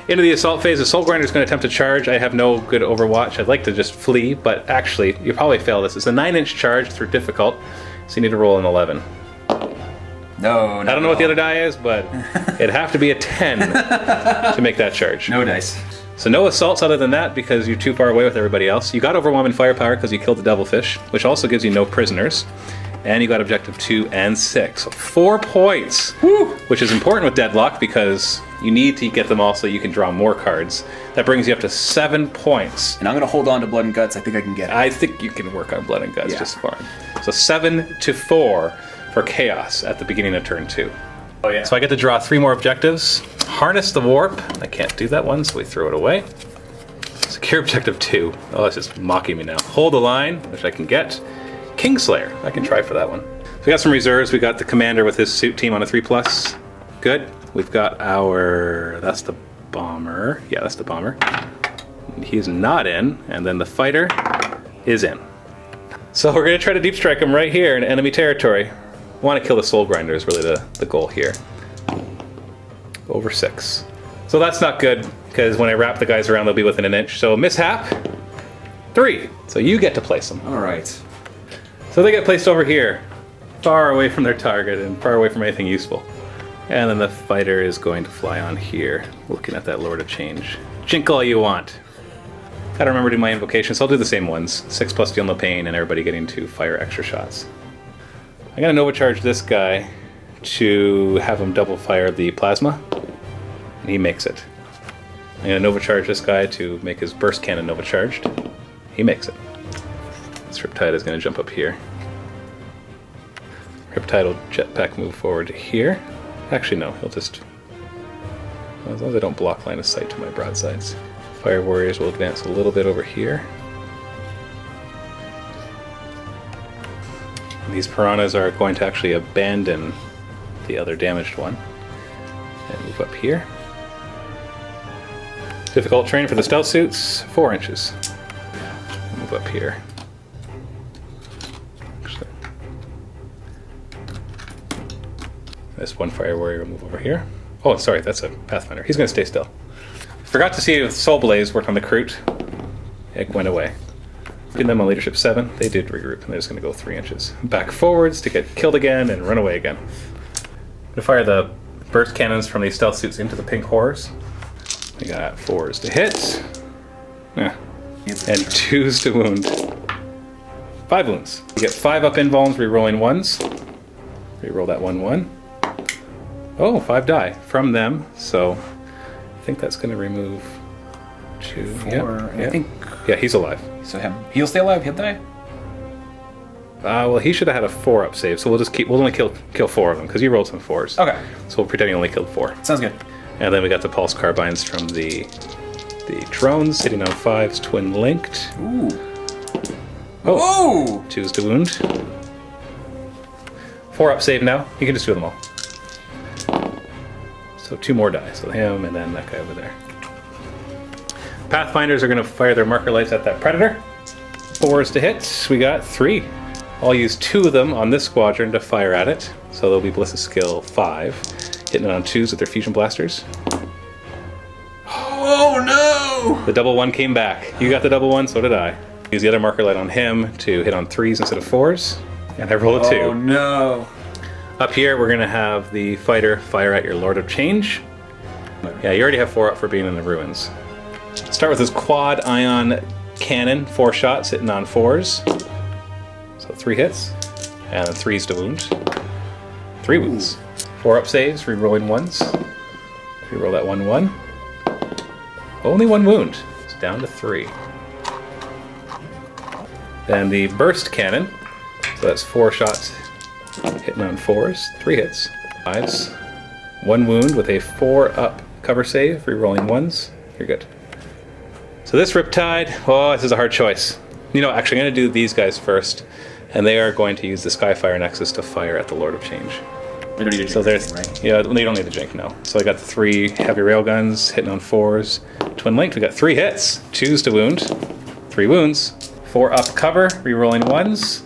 Into the assault phase, the Soul Grinder is going to attempt to charge. I have no good overwatch. I'd like to just flee, but actually, you probably fail this. It's a 9-inch charge through difficult, so you need to roll an 11. No, I don't know what the other die is, but it'd have to be a 10 to make that charge. No dice. So no assaults other than that because you're too far away with everybody else. You got overwhelming firepower because you killed the Devilfish, which also gives you no prisoners. And you got objective 2 and 6. So 4 points, woo, which is important with Deadlock because you need to get them all so you can draw more cards. That brings you up to 7 points. And I'm going to hold on to Blood and Guts. I think I can get it. I think you can work on Blood and Guts just fine. So 7-4 for Chaos at the beginning of turn 2. Oh yeah. So I get to draw 3 more objectives. Harness the Warp. I can't do that one, so we throw it away. Secure objective 2. Oh, that's just mocking me now. Hold the line, which I can get. Kingslayer. I can try for that one. So we got some reserves. We got the commander with his suit team on a 3+. Good. We've got our... That's the bomber. Yeah, that's the bomber. He's not in. And then the fighter is in. So we're going to try to deep strike him right here in enemy territory. Want to kill the Soul Grinder is really the goal here. Over 6. So that's not good, because when I wrap the guys around, they'll be within an inch. So mishap, 3. So you get to place them. All right. So they get placed over here, far away from their target and far away from anything useful. And then the fighter is going to fly on here, looking at that Lord of Change. Jink all you want. Gotta remember to do my invocations, so I'll do the same ones. 6+ Feel No Pain, and everybody getting to fire extra shots. I'm gonna Nova Charge this guy to have him double fire the plasma, and he makes it. I'm gonna Nova Charge this guy to make his burst cannon Nova Charged. He makes it. This Riptide is gonna jump up here. Riptide will jetpack move forward to here. Actually, no, he'll just... As long as I don't block line of sight to my broadsides. Fire Warriors will advance a little bit over here. And these Piranhas are going to actually abandon the other damaged one. And move up here. Difficult terrain for the stealth suits, 4 inches. Move up here. Actually, this one Fire Warrior will move over here. Oh, sorry, that's a Pathfinder. He's going to stay still. Forgot to see if Soul Blaze worked on the Kroot. It went away. Getting them on leadership 7, they did regroup, and they're just going to go 3 inches. Back forwards to get killed again and run away again. I'm going to fire the burst cannons from these stealth suits into the pink horrors. We got 4s to hit. Yeah. And 2s to wound. 5 wounds. You get 5 up invulns, re-rolling 1s. Re-roll that 1-1. Oh, 5 die from them. So I think that's going to remove 2. 4. Yeah, I think. yeah, he's alive. So he'll stay alive. He'll die. Well, he should have had a 4-up save, so we'll only kill 4 of them because you rolled some 4s. Okay. So we'll pretend you only killed 4. Sounds good. And then we got the pulse carbines from the drones hitting on 5s, twin linked. Ooh. Oh, 2s to wound. 4-up save now. You can just do them all. So 2 more die. So him and then that guy over there. Pathfinders are going to fire their marker lights at that predator. 4s to hit. We got 3. I'll use 2 of them on this squadron to fire at it. So they'll be Ballistic Skill 5. Hitting it on 2s with their fusion blasters. Oh no! The double 1 came back. You got the double 1, so did I. Use the other marker light on him to hit on 3s instead of 4s. And I roll a 2. Oh no! Up here, we're going to have the fighter fire at your Lord of Change. Yeah, you already have 4 up for being in the ruins. Start with this quad ion cannon, 4 shots hitting on 4s. So 3 hits, and then 3s to wound. 3 wounds. 4 up saves, re-rolling 1s. Re-roll that 1-1. Only 1 wound. It's down to 3. Then the burst cannon. So that's 4 shots hitting on 4s. 3 hits. 5s. 1 wound with a 4-up cover save, re-rolling 1s. You're good. So this Riptide, oh, this is a hard choice. You know, actually, I'm going to do these guys first, and they are going to use the Skyfire Nexus to fire at the Lord of Change. We don't need to So do there's, anything, right? yeah, they don't need the Jink, no. So I got the 3 heavy railguns hitting on 4s. Twin linked, we got 3 hits, 2s to wound, 3 wounds, 4 up cover, re-rolling 1s.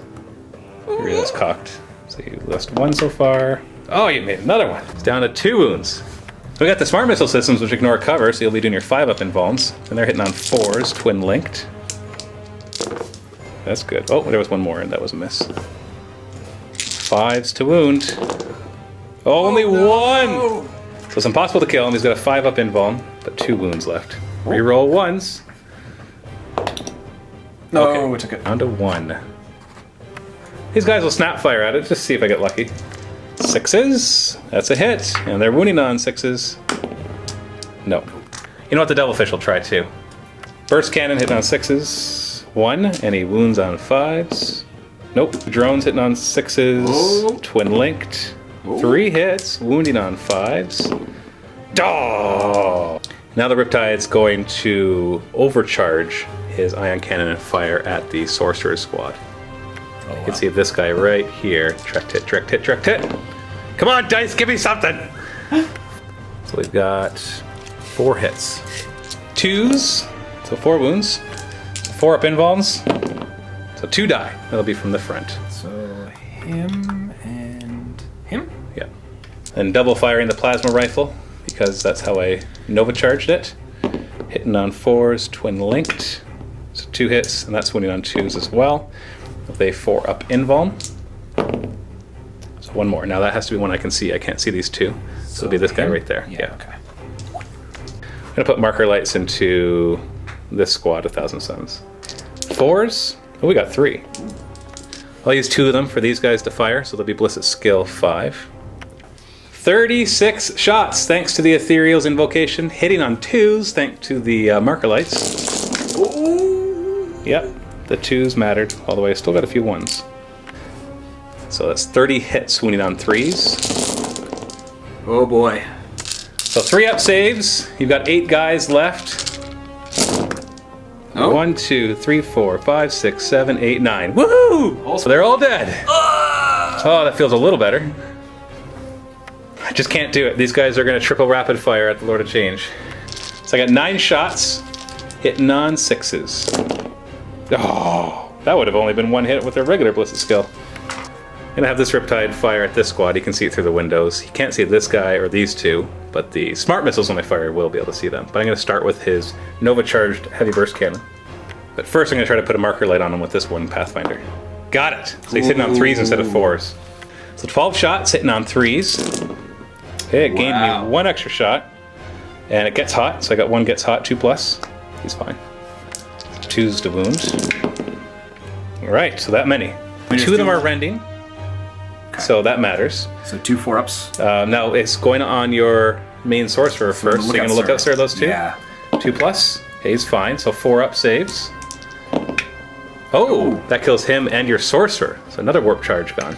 Your reel is cocked. So you lost 1 so far. Oh, you made another one. It's down to 2 wounds. We got the smart missile systems which ignore cover, so you'll be doing your 5-up invulns. And they're hitting on 4s, twin linked. That's good. Oh, there was 1 more, and that was a miss. 5s to wound. Oh, only 1! So it's impossible to kill him. He's got a 5-up invuln, but 2 wounds left. Reroll 1s. No, Okay, we took it. down to 1. These guys will snap fire at it, just see if I get lucky. 6s, that's a hit, and they're wounding on 6s. No. You know what, the Devilfish will try too. Burst cannon hitting on 6s, 1, and he wounds on 5s. Nope. Drones hitting on 6s, Oh. twin linked, 3 hits, wounding on 5s. Oh! Now the Riptide's going to overcharge his ion cannon and fire at the Sorcerer Squad. You can see this guy right here. Direct hit, direct hit, direct hit. Come on, dice, give me something. So we've got 4 hits. 2s, so 4 wounds. 4 up invulns. So 2 die. That'll be from the front. So him and him? Yeah. And double firing the plasma rifle, because that's how I Nova charged it. Hitting on 4s, twin linked. So 2 hits, and that's wounding on 2s as well. With a 4-up invuln. So 1 more. Now that has to be one I can see. I can't see these 2. So it'll be this guy right there. Yeah. Okay. I'm gonna put marker lights into this squad, 1,000 Suns. 4s. Oh, we got 3. I'll use 2 of them for these guys to fire, so they'll be Ballistic Skill 5. 36 shots, thanks to the Ethereal's invocation. Hitting on 2s, thanks to the marker lights. Ooh. Yep. The 2s mattered all the way. Still got a few 1s. So that's 30 hits, wounding on 3s. Oh boy. So 3-up saves. You've got 8 guys left. Oh. 1, 2, 3, 4, 5, 6, 7, 8, 9. Woohoo! So they're all dead. Oh, that feels a little better. I just can't do it. These guys are going to triple rapid fire at the Lord of Change. So I got 9 shots, hitting on 6s. Oh, that would have only been 1 hit with their regular ballistic skill. I'm gonna have this Riptide fire at this squad. He can see it through the windows. He can't see this guy or these 2, but the smart missiles when they fire will be able to see them. But I'm gonna start with his Nova charged heavy burst cannon. But first I'm gonna try to put a marker light on him with this one Pathfinder. Got it! So he's hitting on 3s instead of 4s. So 12 shots hitting on 3s. Okay, it gained me 1 extra shot. And it gets hot, so I got 1 gets hot, 2 plus. He's fine. 2s to wound. Alright, so that many. 2 of them are rending. So that matters. So 2 4-ups. Now it's going on your main sorcerer first. So you're going to look out sir those 2? Yeah. 2+. Okay, he's fine. So 4-up saves. Oh, that kills him and your sorcerer. So another warp charge gone.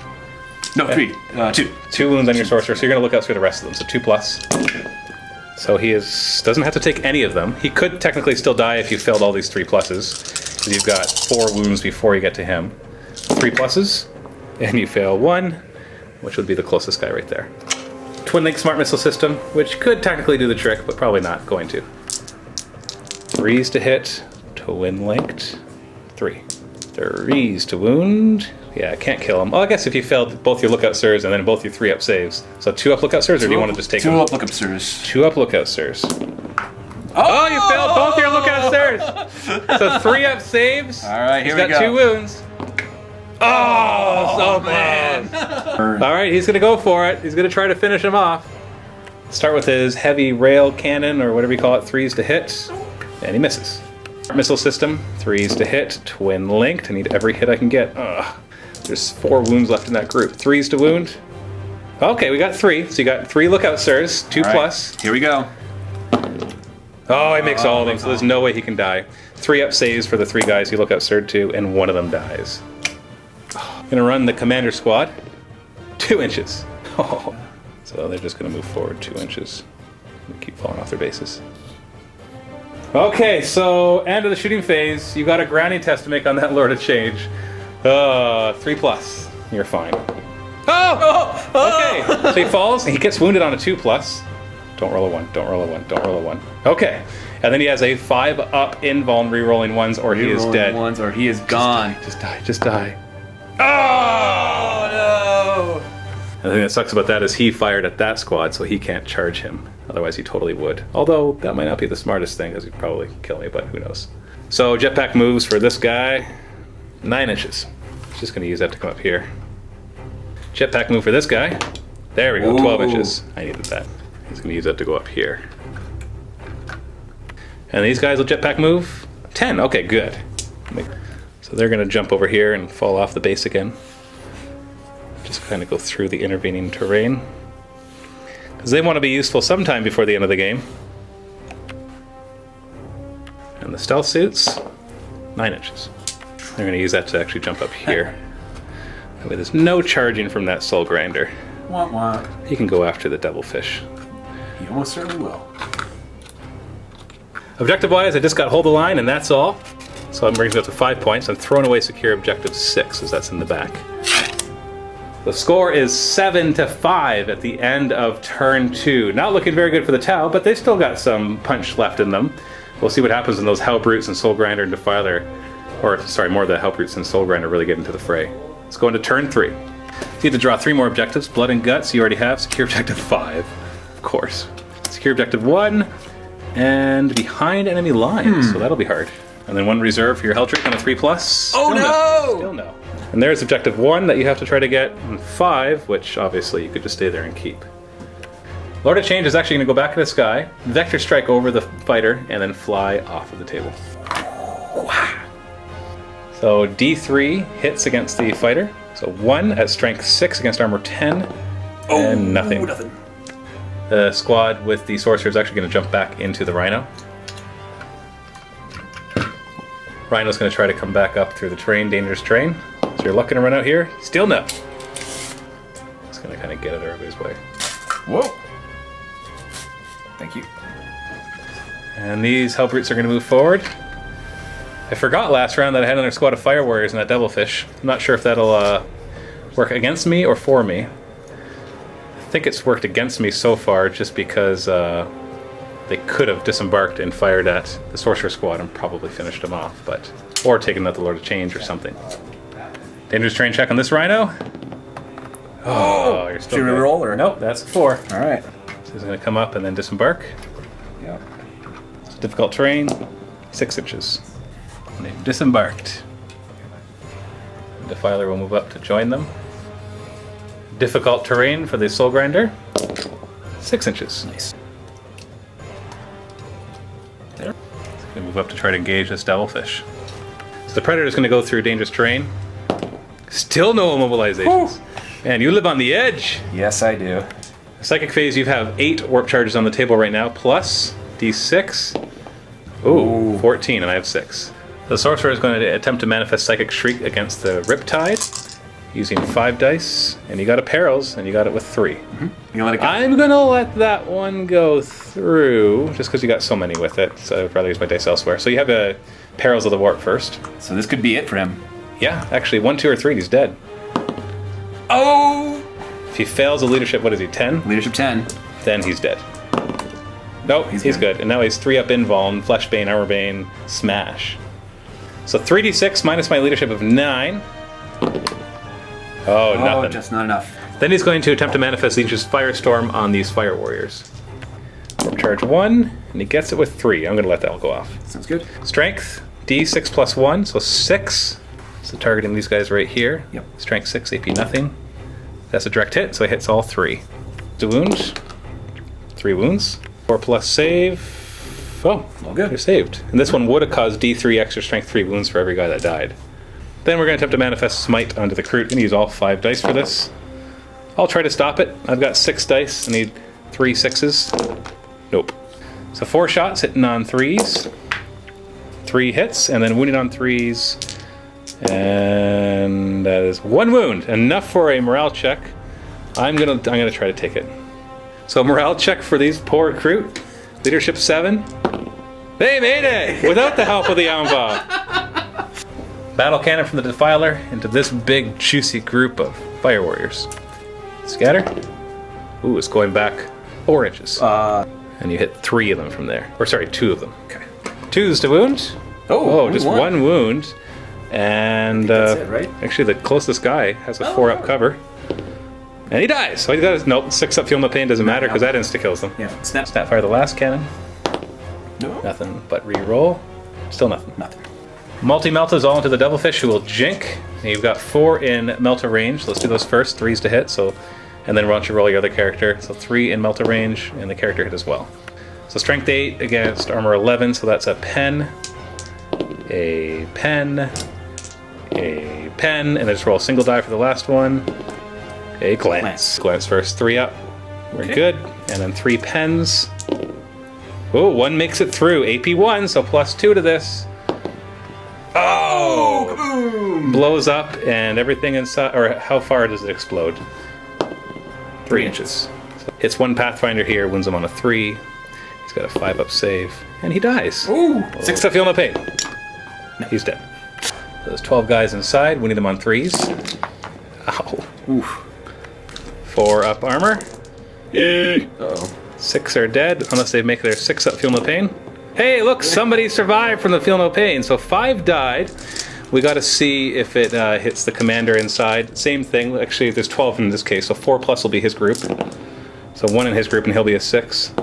No, 3. 2. 2 wounds on your sorcerer, so you're going to look out through the rest of them. So 2+. So he doesn't have to take any of them. He could technically still die if you failed all these 3+, because you've got 4 wounds before you get to him. 3+, and you fail 1, which would be the closest guy right there. Twin Link Smart Missile System, which could technically do the trick, but probably not going to. 3s to hit, Twin Linked, 3. 3s to wound. Yeah, can't kill him. Well, I guess if you failed both your lookout sirs and then both your 3-up saves. So 2-up lookout sirs, or do you want to just take 2-up lookout sirs. 2-up lookout sirs. Oh, you failed both your lookout sirs. So 3-up saves. All right, here we go. He's got 2 wounds. Oh, so man. All right, he's going to go for it. He's going to try to finish him off. Start with his heavy rail cannon, or whatever you call it, 3s to hit. And he misses. Missile system, 3s to hit, twin linked. I need every hit I can get. Ugh. There's 4 wounds left in that group. 3s to wound. Okay, we got 3. So you got 3 lookout sirs, 2+. Right, here we go. Oh, he makes all of them, so there's no way he can die. 3-up saves for the 3 guys he lookout sirred to, and 1 of them dies. I'm gonna run the commander squad 2 inches. Oh. So they're just gonna move forward 2 inches. And keep falling off their bases. Okay, so end of the shooting phase. You got a grounding test to make on that Lord of Change. 3+. You're fine. Oh! Okay, so he falls, and he gets wounded on a 2+. Don't roll a 1, don't roll a 1, don't roll a 1. Okay, and then he has a 5-up invuln rerolling 1s, or he is dead. 1s, or he is gone. Just die, just die. Oh, no! The thing that sucks about that is he fired at that squad, so he can't charge him. Otherwise, he totally would. Although, that might not be the smartest thing, because he'd probably kill me, but who knows. So, jetpack moves for this guy, 9 inches. He's just going to use that to come up here. Jetpack move for this guy. There we go, 12 inches. I needed that. He's going to use that to go up here. And these guys will jetpack move 10. Okay, good. So they're going to jump over here and fall off the base again. Just kind of go through the intervening terrain. Because they want to be useful sometime before the end of the game. And the stealth suits, 9 inches. They're going to use that to actually jump up here. That way there's no charging from that soul grinder. Wah, wah. He can go after the devilfish. He almost certainly will. Objective-wise, I just got hold the line, and that's all. So I'm bringing it up to 5 points. I'm throwing away secure objective 6, as that's in the back. The score is 7-5 at the end of turn 2. Not looking very good for the Tau, but they still got some punch left in them. We'll see what happens when those Hellbrutes and Soul Grinder and Defiler, or sorry, more of the Hellbrutes and Soul Grinder really get into the fray. Let's go into turn 3. You need to draw 3 more objectives. Blood and Guts, you already have. Secure objective 5, of course. Secure objective 1, and behind enemy lines, so that'll be hard. And then 1 reserve for your Helltrick on a 3+. Oh no! Still no. And there's objective 1 that you have to try to get, and 5, which obviously you could just stay there and keep. Lord of Change is actually going to go back in the sky, vector strike over the fighter, and then fly off of the table. So D3 hits against the fighter. So 1 at strength 6 against armor 10, and nothing. The squad with the sorcerer is actually going to jump back into the Rhino. Rhino's going to try to come back up through the terrain, dangerous terrain. So you're looking to run out here? Still no. It's going to kind of get out of everybody's way. Whoa. Thank you. And these Hellbrutes are going to move forward. I forgot last round that I had another squad of Fire Warriors and that Devilfish. I'm not sure if that'll work against me or for me. I think it's worked against me so far just because they could have disembarked and fired at the Sorcerer Squad and probably finished them off, but or taken out the Lord of Change or something. Dangerous terrain check on this Rhino. Oh, you're still Should we good. roll or? Nope, that's a 4. All right. So he's going to come up and then disembark. Yeah. It's difficult terrain, 6 inches. And they've disembarked. The Defiler will move up to join them. Difficult terrain for the Soul Grinder, 6 inches. Nice. There. He's going to move up to try to engage this Devilfish. So the Predator is going to go through dangerous terrain. Still no immobilizations. Man, you live on the edge. Yes, I do. Psychic phase, you have 8 warp charges on the table right now, plus d6. Ooh, 14, and I have 6. The sorcerer is going to attempt to manifest Psychic Shriek against the Riptide, using 5 dice, and you got a Perils, and you got it with 3. You gonna let it go? I'm gonna let that one go through, just because you got so many with it, so I'd rather use my dice elsewhere. So you have a Perils of the Warp first. So this could be it for him. Yeah, actually, 1, 2, or 3, he's dead. Oh! If he fails a leadership, what is he, 10? Leadership 10. Then he's dead. Nope, he's good. And now he's 3 up Invuln, Fleshbane, Armorbane, Smash. So 3d6 minus my leadership of 9. Oh, nothing. Just not enough. Then he's going to attempt to manifest Tzeentch's Firestorm on these Fire Warriors. Warp charge 1, and he gets it with 3. I'm going to let that all go off. Sounds good. Strength, d6 plus 1, so 6. So targeting these guys right here. Yep. Strength 6, AP nothing. That's a direct hit, so he hits all 3. The wound, 3 wounds. 4 plus save. Oh, All good. You're saved. And this one would have caused d3 extra strength 3 wounds for every guy that died. Then we're going to attempt to manifest Smite onto the Kroot. I'm going to use all 5 dice for this. I'll try to stop it. I've got 6 dice. I need 3 6s. Nope. So 4 shots hitting on 3s. 3 hits, and then wounded on 3s. And that is 1 wound. Enough for a morale check. I'm gonna try to take it. So morale check for these poor Kroot. Leadership 7. They made it! Without the help of the Anva. Battle cannon from the Defiler into this big, juicy group of Fire Warriors. Scatter. Ooh, it's going back 4 inches. And you hit 3 of them from there. Or sorry, 2 of them. Okay. 2's to wound. Oh, just 1 wound. And that's it, right? actually the closest guy has a 4 up cover. And he dies. So he does. Nope, 6 up, feel no pain doesn't matter because that insta kills them. Yeah. Snap. Snapfire the last cannon. No. Nothing but re-roll. Still nothing. Nothing. Multi-melt is all into the Devilfish, who will jink. And you've got 4 in Melta range. Let's do those first. 3's to hit. So, and then why don't you roll your other character? So 3 in Melta range, and the character hit as well. So strength 8 against armor 11. So that's a pen, a pen, a pen, and I just roll a single die for the last one. A glance. Glance first. 3 up. We're good. And then 3 pens. Oh, 1 makes it through. AP 1, so plus 2 to this. Oh! Kaboom! Blows up, and everything inside. Or how far does it explode? 3 inches. So hits 1 Pathfinder here, wins him on a 3. He's got a 5 up save, and he dies. Ooh! 6 up, feel no pain. He's dead. So there's 12 guys inside, winning them on 3s. Ow. Oof. 4 up armor. Yay! Uh-oh. 6 are dead, unless they make their 6 up feel no pain. Hey, look, somebody survived from the feel no pain. So 5 died. We got to see if it hits the commander inside. Same thing. Actually, there's 12 in this case, so 4 plus will be his group. So 1 in his group, and he'll be a 6.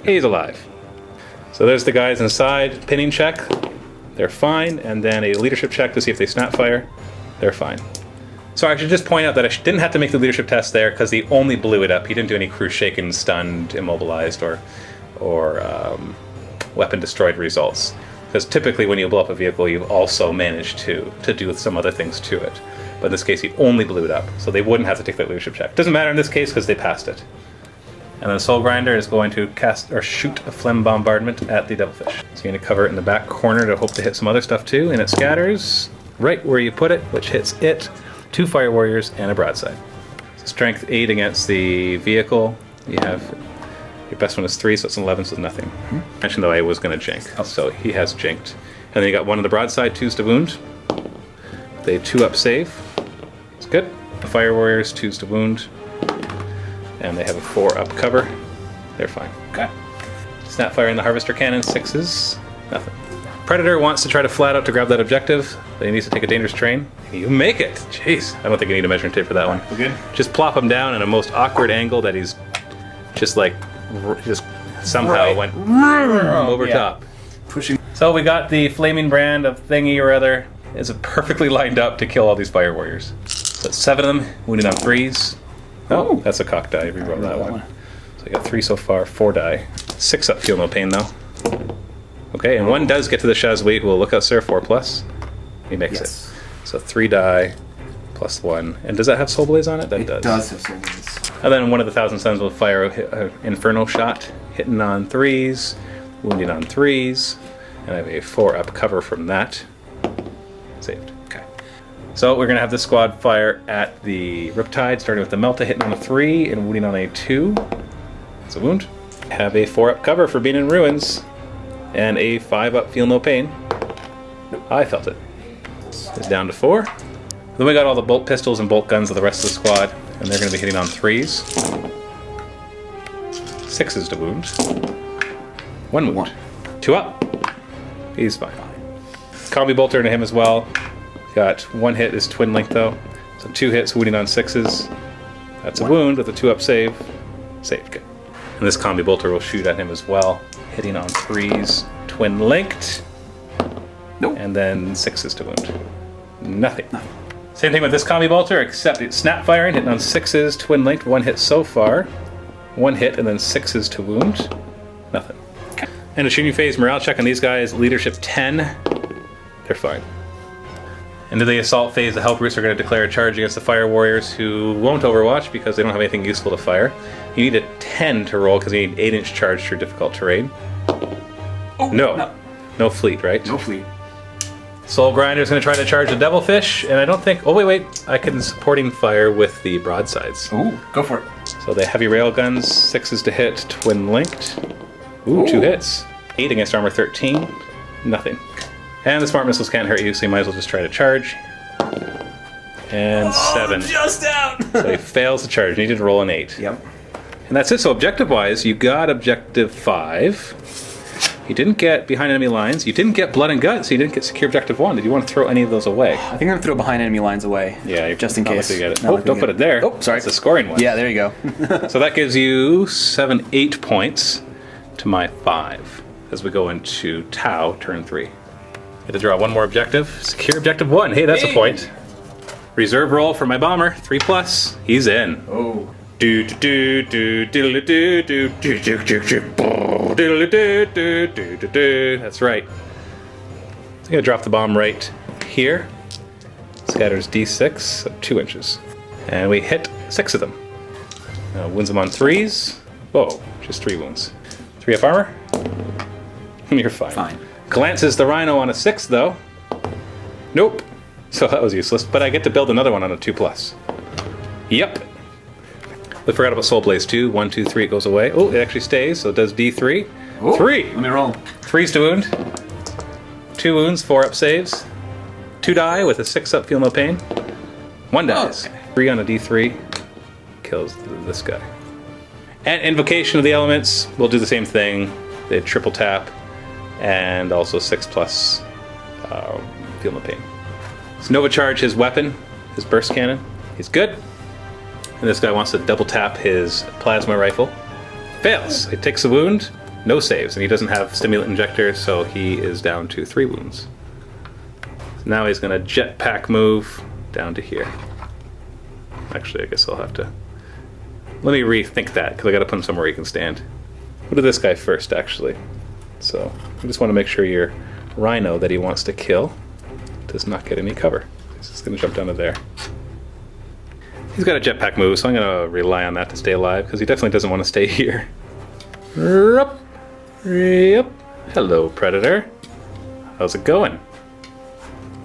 He's alive. So there's the guys inside. Pinning check. They're fine. And then a leadership check to see if they snap fire. They're fine. So I should just point out that I didn't have to make the leadership test there because he only blew it up. He didn't do any crew shaken, stunned, immobilized, or weapon destroyed results. Because typically when you blow up a vehicle, you also manage to do some other things to it. But in this case, he only blew it up, so they wouldn't have to take that leadership check. Doesn't matter in this case because they passed it. And then Soul Grinder is going to cast or shoot a phlegm bombardment at the Devilfish. So you're going to cover it in the back corner to hope to hit some other stuff too, and it scatters right where you put it, which hits it, 2 Fire Warriors, and a broadside. So strength 8 against the vehicle. You have your best one is 3, so it's an 11, so nothing. I mentioned though I was going to jink, so he has jinked. And then you got 1 on the broadside, 2's to wound. They 2 up save. It's good. The Fire Warriors, 2's to wound. And they have a 4 up cover. They're fine. Okay. Snapfire in the Harvester Cannon, 6s. Nothing. Predator wants to try to flat out to grab that objective, but he needs to take a dangerous terrain. You make it! Jeez. I don't think I need a measuring tape for that one. We're good? Just plop him down in a most awkward angle that he's just like, just somehow went over top. Pushing. So we got the flaming brand of thingy or other. Is perfectly lined up to kill all these Fire Warriors. So 7 of them, wounded on 3s. Oh, that's a cock die. Reroll that one. So I got 3 so far, 4 die. 6 up, feel no pain though. Okay, and 1 does get to the Shazwait, who will look out, sir, 4 plus. He makes it. So 3 die, +1. And does that have Soul Blaze on it? That It does have Soul Blaze. And then one of the Thousand Suns will fire an Inferno shot, hitting on 3s, wounding on 3s, and I have a 4-up cover from that. Saved. Okay. So we're going to have this squad fire at the Riptide, starting with the Melta, hitting on a 3 and wounding on a 2. It's a wound. Have a 4-up cover for being in ruins, and a 5-up feel no pain. I felt it. It's down to 4. Then we got all the bolt pistols and bolt guns of the rest of the squad, and they're going to be hitting on 3s. 6s to wound. 1 wound. 2 up. He's fine. Combi bolter into him as well. Got 1 hit is twin link though, so 2 hits wounding on 6s. That's a wound with a 2-up save. Saved. Good. And this combi bolter will shoot at him as well, hitting on 3s, twin linked. Nope. And then 6s to wound. Nothing. Same thing with this combi bolter, except it's snap firing, hitting on 6s, twin linked, 1 hit so far. 1 hit and then 6s to wound. Nothing. Okay. And a shooting phase morale check on these guys, leadership 10. They're fine. Into the assault phase, the Hellbrutes are going to declare a charge against the Fire Warriors, who won't overwatch because they don't have anything useful to fire. You need a 10 to roll because you need 8-inch charge through difficult terrain. Oh, no fleet, right? No fleet. Soul Grinder's going to try to charge the Devilfish, and I don't think... Oh, wait. I can supporting fire with the broadsides. Ooh, go for it. So the heavy rail guns, 6s to hit, twin linked. Ooh, 2 hits. 8 against armor 13. Nothing. And the smart missiles can't hurt you, so you might as well just try to charge. And 7. Just out! So he fails to charge. Needed to roll an 8. Yep. And that's it. So objective-wise, you got objective 5. You didn't get behind enemy lines. You didn't get blood and guts. You didn't get secure objective 1. Did you want to throw any of those away? I think I'm gonna throw behind enemy lines away. Yeah, just in not case. likely to get it. Not Oh, likely don't to put get it there. Oh, sorry. It's the scoring one. Yeah, there you go. So that gives you 7, 8 points to my 5 as we go into Tau turn 3. Get to draw 1 more objective. Secure objective 1. Hey, that's a point. Reserve roll for my bomber. 3+. He's in. Oh. Do do do do do do do do do do do do do do. That's right. I'm gonna drop the bomb right here. Scatters D6, so 2 inches, and we hit 6 of them. Wounds them on 3s. Whoa, just 3 wounds. 3 up armor. You're fine. Fine. Glances the Rhino on a 6 though. Nope. So that was useless. But I get to build another one on a 2+. Yep. We forgot about Soul Blaze 2. 1, 2, 3, it goes away. Oh, it actually stays, so it does D3. Ooh, 3! Let me roll. 3's to wound. 2 wounds, 4-up saves. 2 die with a 6-up feel no pain. 1 dies. Okay. 3 on a D3. Kills this guy. And Invocation of the Elements, we'll do the same thing. They triple tap. And also 6+ feel no pain. So Nova Charge his weapon, his burst cannon. He's good. And this guy wants to double tap his plasma rifle. Fails. He takes a wound, no saves, and he doesn't have stimulant injector, so he is down to 3 wounds. So now he's going to jetpack move down to here. Actually, I guess I'll have to... Let me rethink that, because I got to put him somewhere he can stand. We'll do this guy first, actually. So I just want to make sure your Rhino that he wants to kill does not get any cover. He's just going to jump down to there. He's got a jetpack move, so I'm going to rely on that to stay alive, because he definitely doesn't want to stay here. Yep. Hello, Predator. How's it going?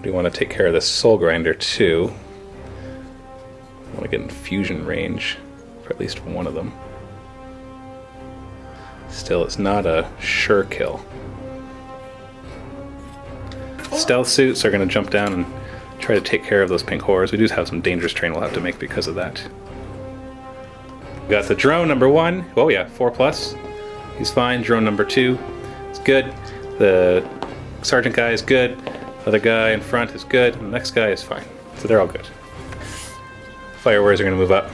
Do you want to take care of this Soul Grinder, too? I want to get in fusion range for at least one of them. Still, it's not a sure kill. Stealth suits are going to jump down and try to take care of those pink horrors. We do have some dangerous terrain we'll have to make because of that. We got the drone number 1. Oh yeah, 4+. He's fine. Drone number 2 is good. The sergeant guy is good. The other guy in front is good. And the next guy is fine. So they're all good. Fire warriors are going to move up.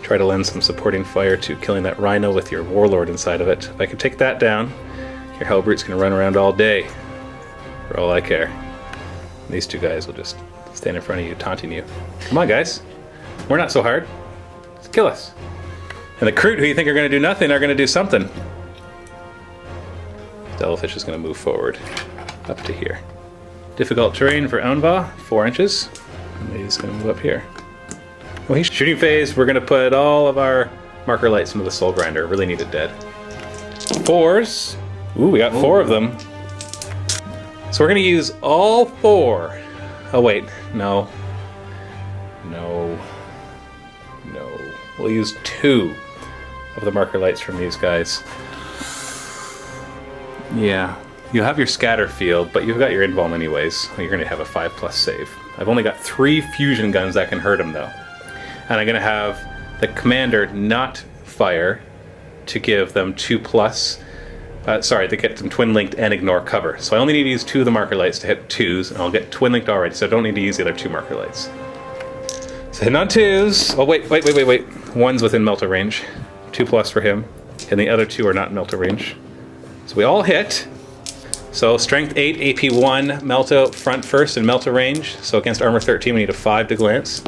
Try to lend some supporting fire to killing that Rhino with your Warlord inside of it. If I can take that down, your Hellbrute's going to run around all day. For all I care. These 2 guys will just stand in front of you, taunting you. Come on, guys. We're not so hard. Just kill us. And the Kroot, who you think are going to do nothing, are going to do something. Devilfish is going to move forward up to here. Difficult terrain for Anva, 4 inches. And he's going to move up here. Well, he's shooting phase. We're going to put all of our marker lights into the soul grinder. Really need it dead. 4s. Ooh, we got 4 of them. So we're going to use all 4. Oh, wait. No. No. No. We'll use 2 of the marker lights from these guys. Yeah. You have your scatter field, but you've got your invuln anyways. You're going to have a 5+ save. I've only got 3 fusion guns that can hurt him, though. And I'm going to have the commander not fire to give them 2+. Sorry, to get them twin-linked and ignore cover. So I only need to use 2 of the marker lights to hit 2s, and I'll get twin-linked already, so I don't need to use the other 2 marker lights. So hitting on 2s. Oh, wait. 1's within melta range. 2+ for him. And the other 2 are not in melta range. So we all hit. So strength 8, AP 1, melta front first and melta range. So against armor 13, we need a 5 to glance.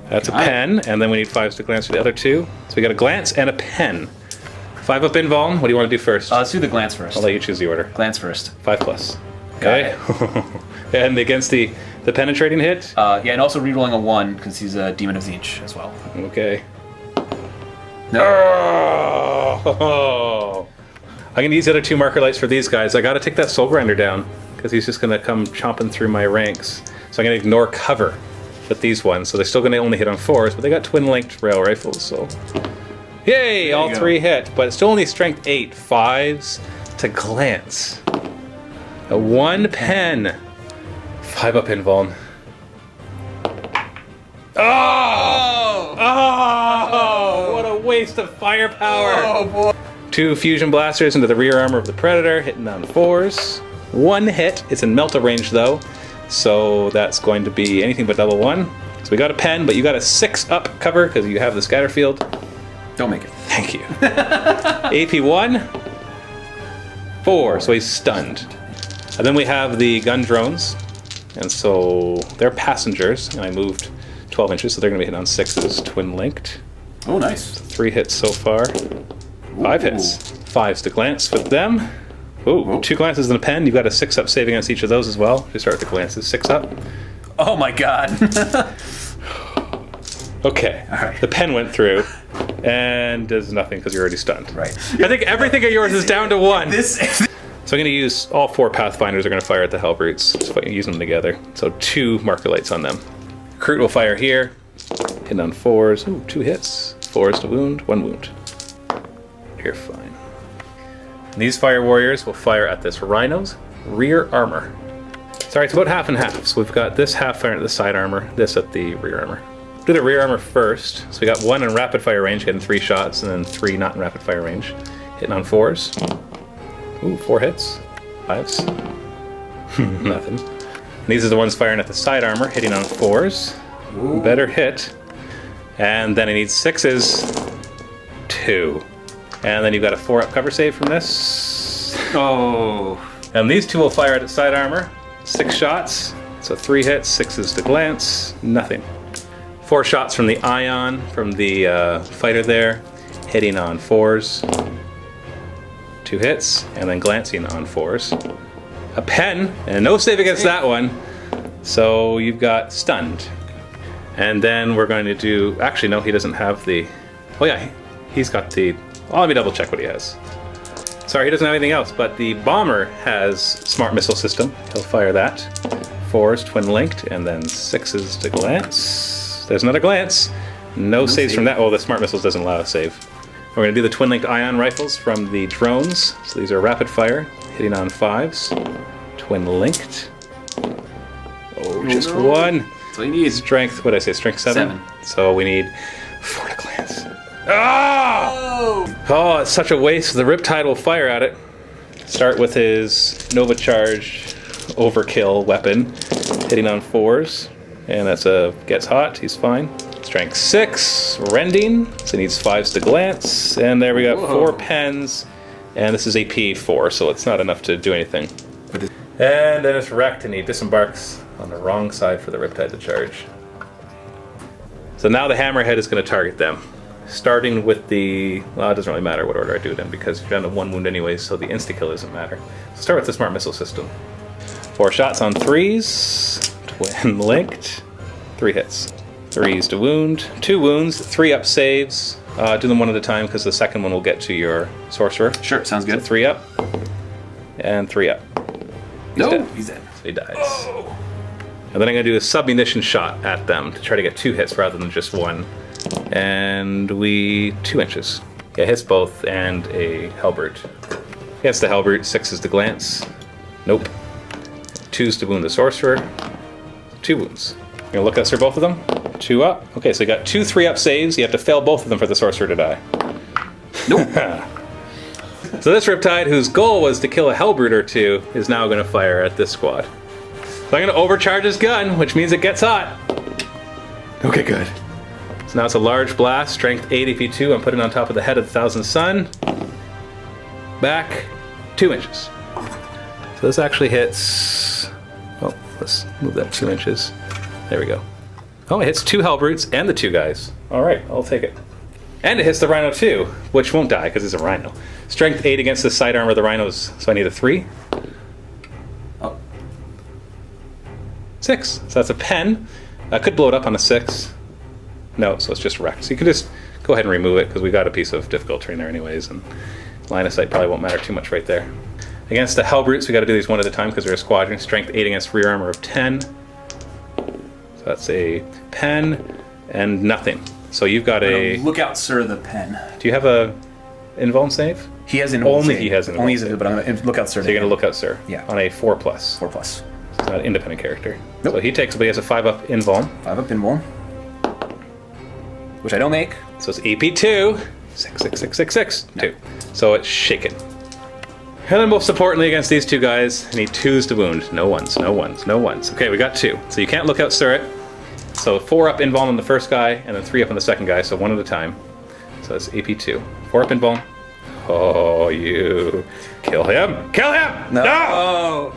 That's a pen, and then we need 5s to glance for the other 2. So we got a glance and a pen. 5 up invuln. What do you want to do first? Let's do the glance first. I'll let you choose the order. Glance first. 5+. Okay. And against the penetrating hit? Yeah, and also rerolling a 1 because he's a Demon of Tzeentch as well. Okay. No. Oh. I'm going to use the other 2 marker lights for these guys. I got to take that soul grinder down because he's just going to come chomping through my ranks. So I'm going to ignore cover with these ones. So they're still going to only hit on 4s, but they got twin-linked rail rifles, so... Yay! All 3 hit, but it's still only strength 8. 5s to glance. A 1 pen. 5 up invuln. Oh! Oh! What a waste of firepower! Oh boy! 2 fusion blasters into the rear armor of the Predator, hitting on 4s. 1 hit. It's in melta range though, so that's going to be anything but double 1. So we got a pen, but you got a 6 up cover because you have the scatter field. Don't make it. Thank you. AP 1, 4, so he's stunned. And then we have the gun drones, and so they're passengers, and I moved 12 inches, so they're going to be hitting on 6s, twin-linked. Oh, nice. 3 hits so far. 5 hits. 5s to glance with them. Ooh, 2 glances and a pen. You've got a 6 up save against each of those as well. Just start with the glances. 6 up. Oh my god. Okay. All right. The pen went through and does nothing because you're already stunned. Right. I think everything of yours is down to 1. This. So I'm going to use all 4 Pathfinders are going to fire at the Hellbrutes. Just use them together. So 2 marker lights on them. Recruit will fire here. Hitting on 4s. Ooh, 2 hits. 4s to wound. 1 wound. You're fine. And these Fire Warriors will fire at this Rhino's rear armor. Sorry, it's about half and half. So we've got this half firing at the side armor, this at the rear armor. Do the rear armor first. So we got 1 in rapid fire range, getting 3 shots, and then 3 not in rapid fire range. Hitting on 4s. Ooh, 4 hits. 5s. Nothing. And these are the ones firing at the side armor, hitting on 4s. Ooh. Better hit. And then I need 6s. 2. And then you've got a 4 up cover save from this. Oh. And these 2 will fire at side armor. 6 shots. So 3 hits, 6s to glance. Nothing. 4 shots from the Ion, from the fighter there, hitting on 4s. 2 hits, and then glancing on 4s. A pen, and no save against that one. So you've got stunned. And then we're going to do, actually no, he doesn't have the, oh yeah, he's got the, well, let me double check what he has. Sorry, he doesn't have anything else, but the bomber has smart missile system. He'll fire that. 4s twin linked, and then 6s to glance. There's another glance. No saves from that. Oh, the smart missiles doesn't allow a save. We're going to do the twin linked ion rifles from the drones. So these are rapid fire, hitting on 5s. Twin linked. Oh, just 1. That's all you need. Strength, what did I say? Strength 7? 7. So we need 4 to glance. Ah! Oh, it's such a waste. The Riptide will fire at it. Start with his Nova Charge overkill weapon, hitting on 4s. And that's a gets hot, he's fine. Strength 6, rending, so he needs 5s to glance. And there we got 4 pens, and this is AP 4, so it's not enough to do anything. And then it's wrecked, and he disembarks on the wrong side for the Riptide to charge. So now the Hammerhead is going to target them. Starting with the, well, it doesn't really matter what order I do it in, because you're down to 1 wound anyways, so the insta-kill doesn't matter. So start with the smart missile system. 4 shots on 3s. Twin linked. 3 hits. 3s to wound, 2 wounds, 3 up saves. Do them one at a time because the second one will get to your sorcerer. Sure, sounds good. So 3 up and 3 up. He's dead. So he dies. Oh. And then I'm going to do a submunition shot at them to try to get 2 hits rather than just 1. And 2 inches. Yeah, hits both and a halberd. Against the halberd, 6 is to glance. Nope. 2's to wound the sorcerer. 2 wounds. You're gonna look at us for both of them? 2 up. Okay, so you got 2 3-up saves. You have to fail both of them for the sorcerer to die. Nope. So this Riptide, whose goal was to kill a halberd or 2, is now gonna fire at this squad. So I'm gonna overcharge his gun, which means it gets hot. Okay, good. So now it's a large blast, strength 8 AP2. I'm putting it on top of the head of the Thousand Sun. Back 2 inches. So this actually hits. Oh, let's move that 2 inches. There we go. Oh, it hits 2 halberds and the 2 guys. All right, I'll take it. And it hits the rhino too, which won't die because it's a rhino. Strength 8 against the side armor of the rhinos, so I need a 3. Oh. 6. So that's a pen. I could blow it up on a 6. No, so it's just wrecked. So you can just go ahead and remove it because we got a piece of difficult terrain there anyways, and line of sight probably won't matter too much right there. Against the Hellbrutes, we got to do these one at a time because they're a squadron. Strength 8 against rear armor of 10. So that's a pen and nothing. So you've got a. Look out, sir, the pen. Do you have a invuln save? He has an Only he has an Only invuln he's save. but I'm gonna look out, sir. So you're gonna look out, sir. Yeah. On a 4+. 4+. It's not an independent character. Nope. So he takes, but he has a 5-up invuln. 5-up pinball. Which I don't make. So it's AP2. 6, 6, 6, 6, 6, 2. So it's shaken. And then most importantly against these 2 guys, I need 2s to wound. No 1s, no 1s, no 1s. Okay, we got 2. So you can't look out, sir it. So 4-up invuln on the first guy, and then 3-up on the second guy, so 1 at a time. So that's AP2. 4-up invuln. Oh, you. Kill him! Kill him! No!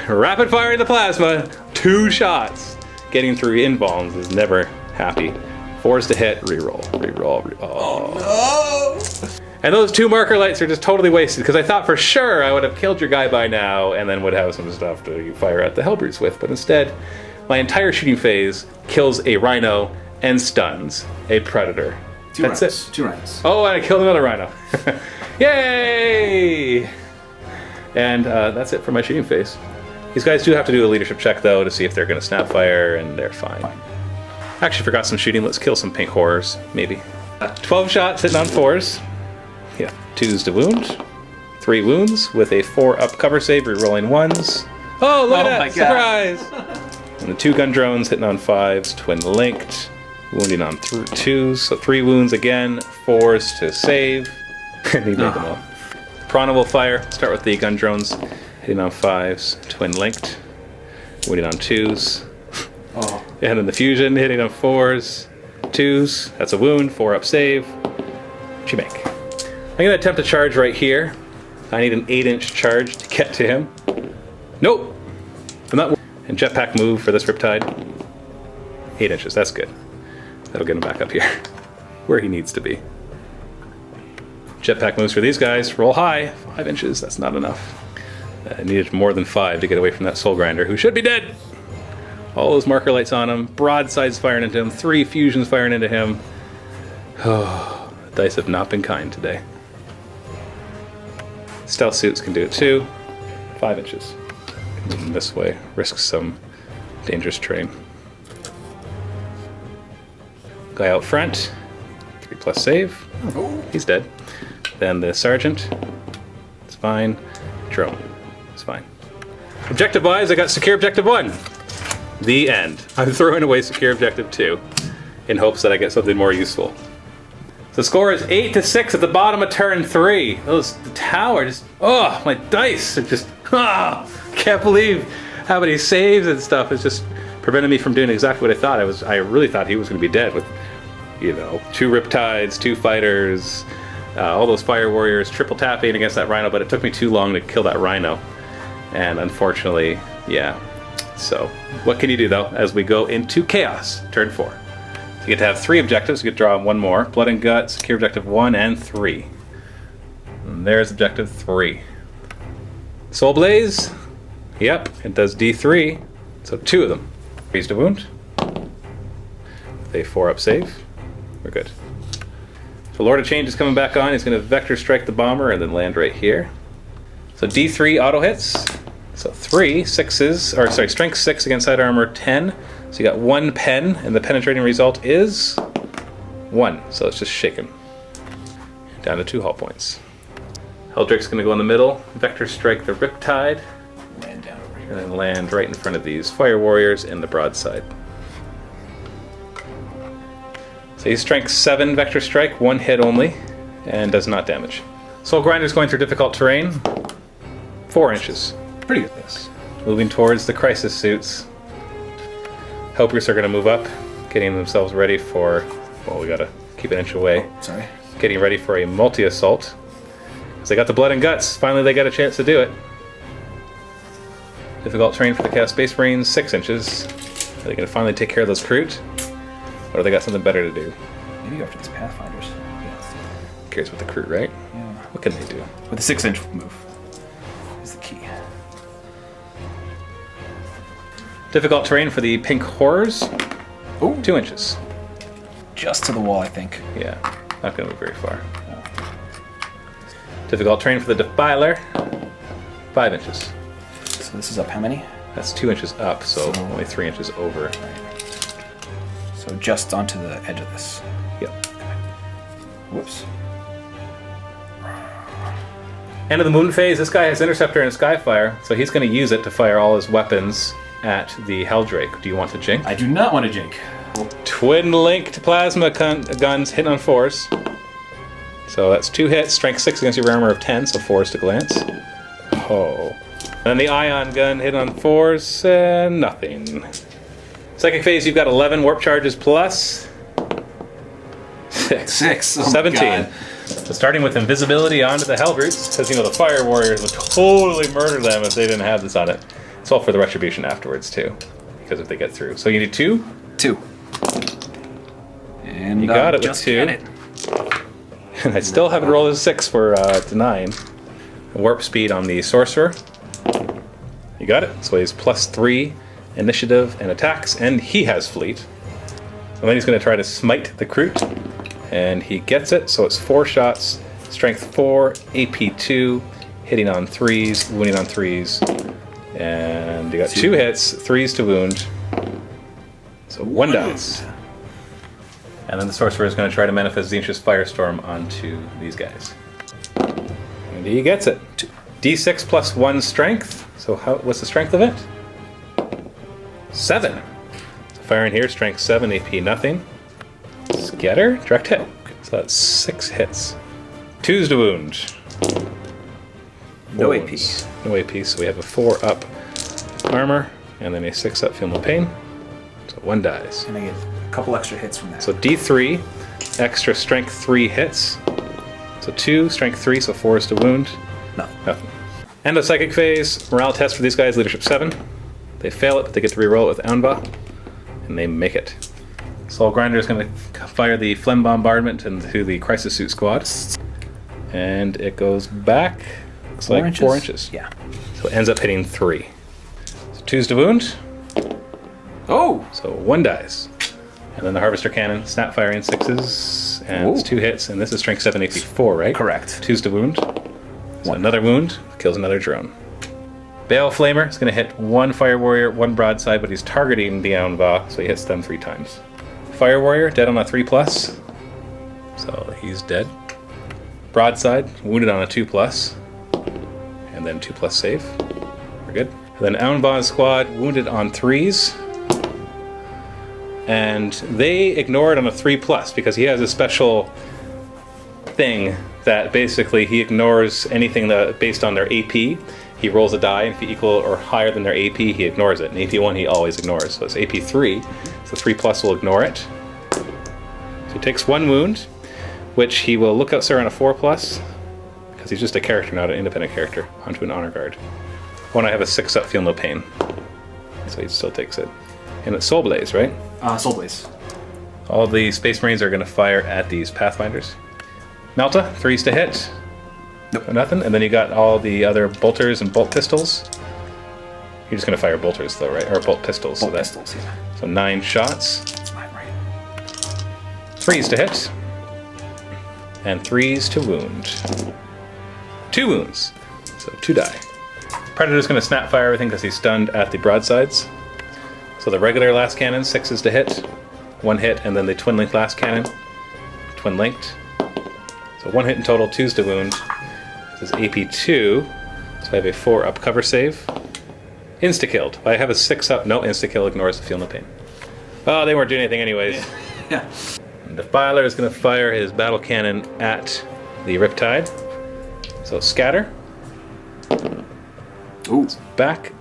Rapid firing the plasma. 2 shots. Getting through invulns is never happy. 4s to hit. Reroll. Reroll. Oh no! And those 2 marker lights are just totally wasted because I thought for sure I would have killed your guy by now and then would have some stuff to fire at the Hellbrutes with, but instead, my entire shooting phase kills a rhino and stuns a predator. 2 That's rhinos. it. 2 rhinos. Oh, and I killed another rhino. Yay! And that's it for my shooting phase. These guys do have to do a leadership check though to see if they're going to snap fire, and they're fine. Actually forgot some shooting. Let's kill some pink horrors, maybe. 12 shots hitting on 4s. Yeah, 2s to wound. 3 wounds with a 4-up cover save, rerolling 1s. Oh, look at that! Surprise! And the 2 gun drones hitting on 5s, twin linked, wounding on 2s. So 3 wounds again, 4s to save. And he made them all. Prana will fire. Start with the gun drones hitting on 5s, twin linked, wounding on 2s. Oh. And then the fusion hitting on 4s, 2s. That's a wound, 4-up save. What'd you make? I'm gonna attempt a charge right here. I need an 8-inch charge to get to him. Nope. I'm not. And jetpack move for this Riptide. 8 inches. That's good. That'll get him back up here, where he needs to be. Jetpack moves for these guys. Roll high. 5 inches. That's not enough. I needed more than 5 to get away from that soul grinder, who should be dead. All those marker lights on him. Broadsides firing into him. 3 fusions firing into him. Oh, the dice have not been kind today. Stealth suits can do it too. 5 inches. Moving this way. Risk some dangerous terrain. Guy out front. 3+ save. Oh, he's dead. Then the sergeant. It's fine. Drone. It's fine. Objective-wise, I got secure objective 1. The end. I'm throwing away secure objective 2 in hopes that I get something more useful. The score is 8-6 at the bottom of turn 3. The tower just, oh, my dice are just, can't believe how many saves and stuff is just preventing me from doing exactly what I thought. I really thought he was going to be dead with, 2 Riptides, 2 fighters, all those fire warriors, triple tapping against that rhino, but it took me too long to kill that rhino. And unfortunately, yeah. So, what can you do though, as we go into Chaos, turn 4? You get to have 3 objectives. You get to draw 1 more. Blood and Guts, secure objective 1 and 3. And there's objective 3. Soul Blaze. Yep, it does D3. So 2 of them. 3s to wound. They 4-up save. We're good. So Lord of Change is coming back on. He's going to vector strike the bomber and then land right here. So D3 auto hits. So 3 6s, or sorry, strength 6 against side armor 10. So you got 1 pen, and the penetrating result is 1. So it's just shaken. Down to 2 hull points. Heldrake's going to go in the middle, vector strike the Riptide, Land down over here. and then land right in front of these Fire Warriors in the broadside. So he's strength 7 vector strike, 1 hit only, and does not damage. Soul Grinder's going through difficult terrain, 4 inches. Pretty good. Yes. Moving towards the crisis suits. Helpers are going to move up, getting themselves ready for, well, we got to keep an inch away. Sorry. Getting ready for a multi-assault. Because they got the blood and guts. Finally, they got a chance to do it. Difficult terrain for the Chaos Space Marines, 6 inches. Are they going to finally take care of those Kroot? Or they got something better to do? Maybe after these Pathfinders. Yeah. Who cares with the Kroot, right? Yeah. What can they do? With the 6-inch move is the key. Difficult terrain for the Pink Horrors, Oh, 2 inches. just to the wall, I think. Yeah, not going to move very far. Difficult terrain for the Defiler, 5 inches. So this is up how many? That's 2 inches up, so So- only 3 inches over. So just onto the edge of this. Yep. Whoops. End of the moon phase, this guy has Interceptor and Skyfire, so he's going to use it to fire all his weapons at the Heldrake. Do you want to jink? I do not want to jink. Twin-linked plasma guns hit on 4s. So that's 2 hits, strength 6 against your armor of 10, so 4s to glance. Oh. And then the ion gun hit on 4s, and nothing. Second phase, you've got 11 warp charges plus 6. 6. Oh my 17. God. So starting with invisibility onto the Hellbrutes, because the Fire Warriors would totally murder them if they didn't have this on it. It's all for the retribution afterwards too, because if they get through. So you need 2. 2. And You got it with just 2. get it. And I still haven't rolled a 6 for denying. Warp speed on the Sorcerer. You got it. So he's plus 3 initiative and attacks, and he has fleet. And then he's going to try to smite the Kroot, and he gets it. So it's 4 shots, strength 4, AP 2, hitting on 3s, wounding on 3s, and you got 2 hits, 3s to wound. So 1 dies. And then the Sorcerer is going to try to manifest Tzeentch's Firestorm onto these guys. And he gets it. D6 plus 1 strength. So what's the strength of it? 7. So firing here, strength 7, AP nothing. Scatter, direct hit. So that's 6 hits. 2s to wound. No 4 AP. wounds. No AP, so we have a 4-up armor, and then a 6-up feel no pain. So 1 dies. And I get a couple extra hits from that. So D3, extra strength 3 hits. So 2, strength 3, so 4 is to wound. Nothing. Nothing. End of psychic phase. Morale test for these guys, leadership 7. They fail it, but they get to reroll it with Anva, and they make it. Soul Grinder is going to fire the Phlegm Bombardment into the Crisis Suit squad. And it goes back, looks like 4 inches. Yeah. So it ends up hitting 3. So 2's to wound, Oh! so 1 dies. And then the Harvester Cannon, snap firing 6s, and it's 2 hits, and this is strength 7, AP 4, right? Correct. 2's to wound. So another wound, kills another drone. Bale Flamer is going to hit 1 Fire Warrior, 1 broadside, but he's targeting the Anva, so he hits them 3 times. Fire Warrior, dead on a 3+, so he's dead. Broadside, wounded on a 2+, and then 2+ save. We're good. And then Anva's squad, wounded on 3s, and they ignore it on a 3+, because he has a special thing that basically he ignores anything that based on their AP. He rolls a die, and if he equal or higher than their AP, he ignores it. And AP 1 he always ignors. So it's AP 3, so 3+ will ignore it. So he takes 1 wound, which he will look out Sir on a 4+, because he's just a character, not an independent character, onto an honor guard. When I have a 6-up, feel no pain. So he still takes it. And it's Soul Blaze, right? Soul Blaze. All the Space Marines are going to fire at these Pathfinders. Melta, 3s to hit. Nope. Nothing. And then you got all the other bolters and bolt pistols. You're just going to fire bolters though, right? Or bolt pistols. Bolt so pistols, yeah. So 9 shots. That's mine, right? 3s to hit. And 3s to wound. 2 wounds. So 2 die. Predator's going to snap fire everything because he's stunned at the broadsides. So the regular last cannon, 6s to hit. 1 hit, and then the twin link last cannon. Twin linked. So 1 hit in total, 2s to wound. This is AP 2. So I have a 4 up cover save. Insta-killed. I have a 6 up. No, insta-kill ignores the feel no pain. Oh, they weren't doing anything anyways. Yeah. And the filer is going to fire his battle cannon at the Riptide. So scatter. Ooh. Back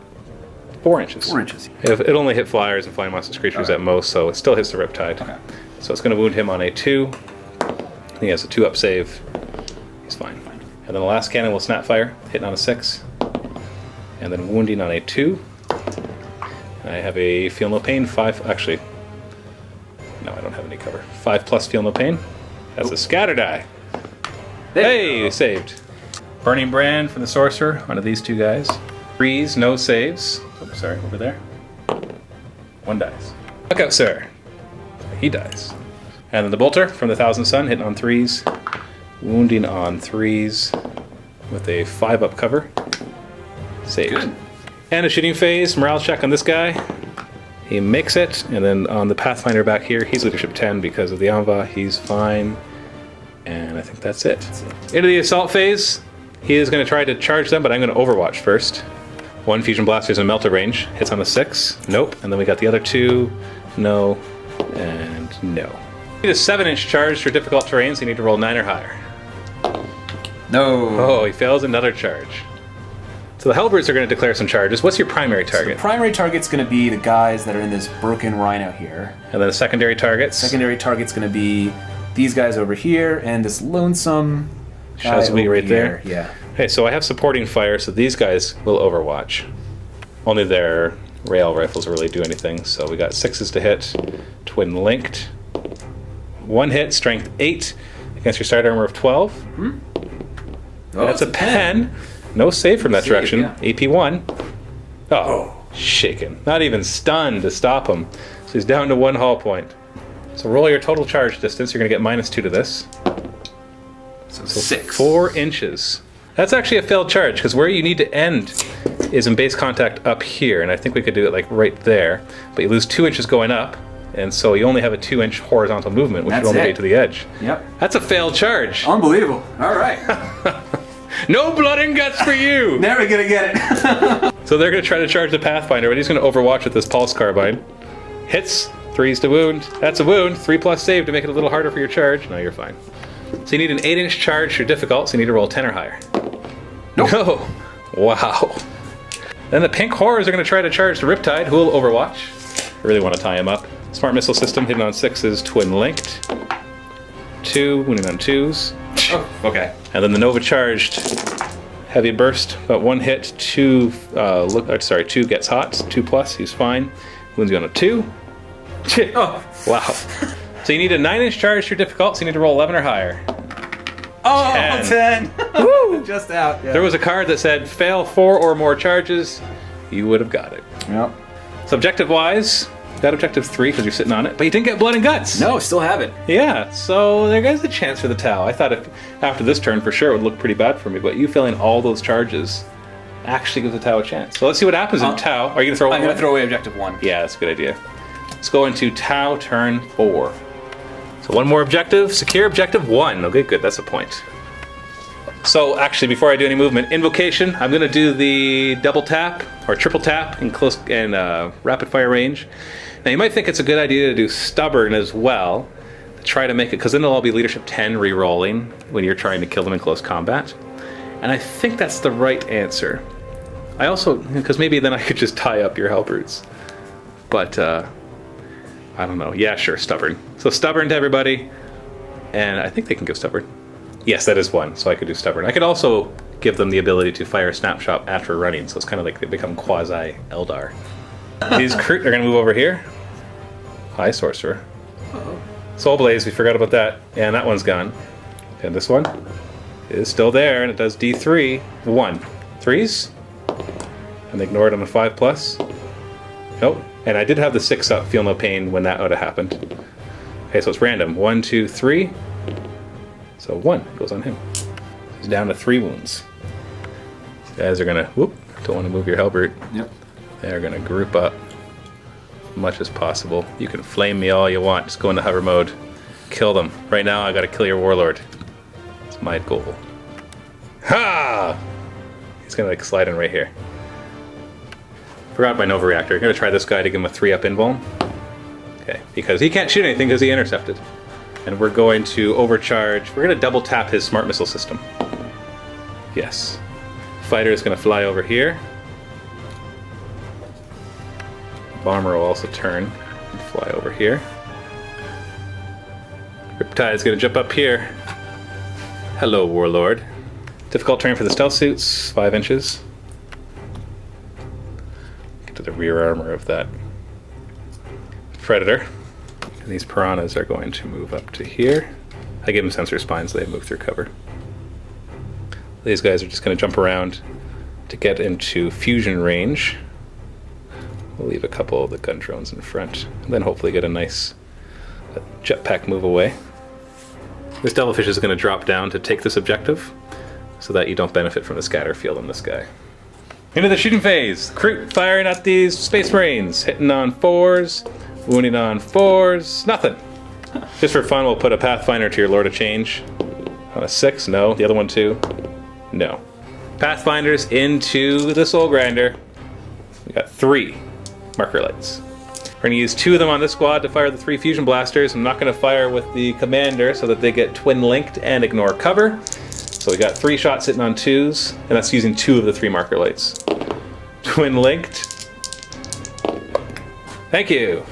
4 inches. 4 inches. It only hit flyers and flying monsters creatures at most, so it still hits the Riptide. Okay. So it's going to wound him on a 2. He has a 2 up save. He's fine. And then the last cannon will snap fire, hitting on a 6. And then wounding on a 2. I have a feel no pain, 5. Actually, no, I don't have any cover. 5 plus feel no pain. That's a scatter die. Hey, saved. Burning Brand from the Sorcerer, one of these 2 guys. 3s, no saves. Oh, sorry, over there. 1 dies. Look out, sir. He dies. And then the Bolter from the Thousand Sun, hitting on 3s. Wounding on 3s with a 5 up cover. Saved. Good. And a shooting phase, morale check on this guy. He makes it, and then on the Pathfinder back here, he's leadership 10 because of the Anva. He's fine. And I think that's it. Into the assault phase. He is going to try to charge them, but I'm going to overwatch first. 1 Fusion Blaster's in Melter range. Hits on a 6. Nope. And then we got the other 2. No. And no. Need a 7-inch charge for difficult terrain, so you need to roll 9 or higher. No. Oh, he fails another charge. So the Hellbrutes are going to declare some charges. What's your primary target? The primary target's going to be the guys that are in this broken rhino here. And then the secondary targets? Secondary target's going to be these guys over here and this lonesome guy Shazwi over right here. there? Yeah. Okay, so I have supporting fire, so these guys will overwatch. Only their rail rifles really do anything. So we got 6s to hit, twin linked. 1 hit, strength 8 against your side armor of 12. Oh, That's a 10. No save from that Save, direction. yeah. AP 1. Oh, shaken. Not even stunned to stop him. So he's down to 1 hull point. So roll your total charge distance. You're going to get -2 to this. So 6. 4 inches. That's actually a failed charge, because where you need to end is in base contact up here, and I think we could do it like right there. But you lose 2 inches going up, and so you only have a 2-inch horizontal movement, which That's would only it. get to the edge. Yep. That's a failed charge. Unbelievable. All right. No blood and guts for you! Never gonna get it. So they're going to try to charge the Pathfinder, but he's going to overwatch with this Pulse Carbine. Hits, 3s to wound. That's a wound. 3 plus save to make it a little harder for your charge. No, you're fine. So you need an 8-inch charge for difficult, so you need to roll 10 or higher. Nope. No. Wow. Then the Pink Horrors are going to try to charge the Riptide, who will overwatch. I really want to tie him up. Smart Missile System hitting on 6s, twin linked. 2, wounding on 2s. Oh, okay. And then the Nova charged. Heavy burst, about 1 hit, 2 2 gets hot, 2 plus, he's fine. Wounds you on a 2. Oh. Wow. So you need a 9-inch charge for difficult, so you need to roll 11 or higher. Oh, 10. 10. Woo! Just out. Yeah. There was a card that said fail 4 or more charges, you would have got it. Yep. So objective-wise, you got objective 3 because you're sitting on it, but you didn't get blood and guts. No, still have it. Yeah, so there goes the chance for the Tau. I thought if after this turn for sure it would look pretty bad for me, but you filling all those charges actually gives the Tau a chance. So let's see what happens in Tau. Are you gonna throw? I'm gonna throw away objective 1. Yeah, that's a good idea. Let's go into Tau turn 4. So 1 more objective. Secure objective 1. Okay, good. That's a point. So actually, before I do any movement, invocation. I'm gonna do the double tap or triple tap in close and rapid fire range. Now you might think it's a good idea to do stubborn as well, to try to make it, because then it'll all be leadership 10 re-rolling when you're trying to kill them in close combat. And I think that's the right answer. I also, because maybe then I could just tie up your Hellbrutes. But I don't know. Yeah, sure, stubborn. So stubborn to everybody, and I think they can go stubborn. Yes, that is 1, so I could do stubborn. I could also give them the ability to fire a snapshot after running, so it's kind of like they become quasi-Eldar. These Krut are going to move over here. Hi, Sorcerer. Uh-oh. Soul Blaze, we forgot about that. And that one's gone. And this one is still there, and it does D3. 1. 3s. And they ignored on a 5 plus. Nope. And I did have the 6 up, feel no pain when that would have happened. Okay, so it's random. 1, 2, 3. So 1 goes on him. He's down to 3 wounds. These guys are gonna, whoop, don't want to move your halberd. Yep. They're gonna group up as much as possible. You can flame me all you want. Just go into hover mode. Kill them. Right now, I gotta kill your warlord. That's my goal. Ha! He's gonna like slide in right here. Forgot my Nova Reactor. I'm gonna try this guy to give him a 3-up invuln. Okay, because he can't shoot anything because he intercepted. And we're going to overcharge. We're gonna double tap his smart missile system. Yes. Fighter is gonna fly over here. Bomber will also turn and fly over here. Riptide is gonna jump up here. Hello, Warlord. Difficult terrain for the stealth suits, 5 inches. Get to the rear armor of that Predator. And these piranhas are going to move up to here. I gave them sensor spines, so they move through cover. These guys are just going to jump around to get into fusion range. We'll leave a couple of the gun drones in front, and then hopefully get a nice jetpack move away. This devilfish is going to drop down to take this objective, so that you don't benefit from the scatter field on this guy. Into the shooting phase. Recruit firing at these Space Marines. Hitting on 4s, wounding on 4s, nothing. Just for fun, we'll put a Pathfinder to your Lord of Change. On a 6, no. The other one too, no. Pathfinders into the Soul Grinder. We got 3 marker lights. We're gonna use 2 of them on this squad to fire the 3 fusion blasters. I'm not gonna fire with the commander so that they get twin linked and ignore cover. So we got 3 shots hitting on 2s, and that's using 2 of the 3 marker lights. Twin linked. Thank you.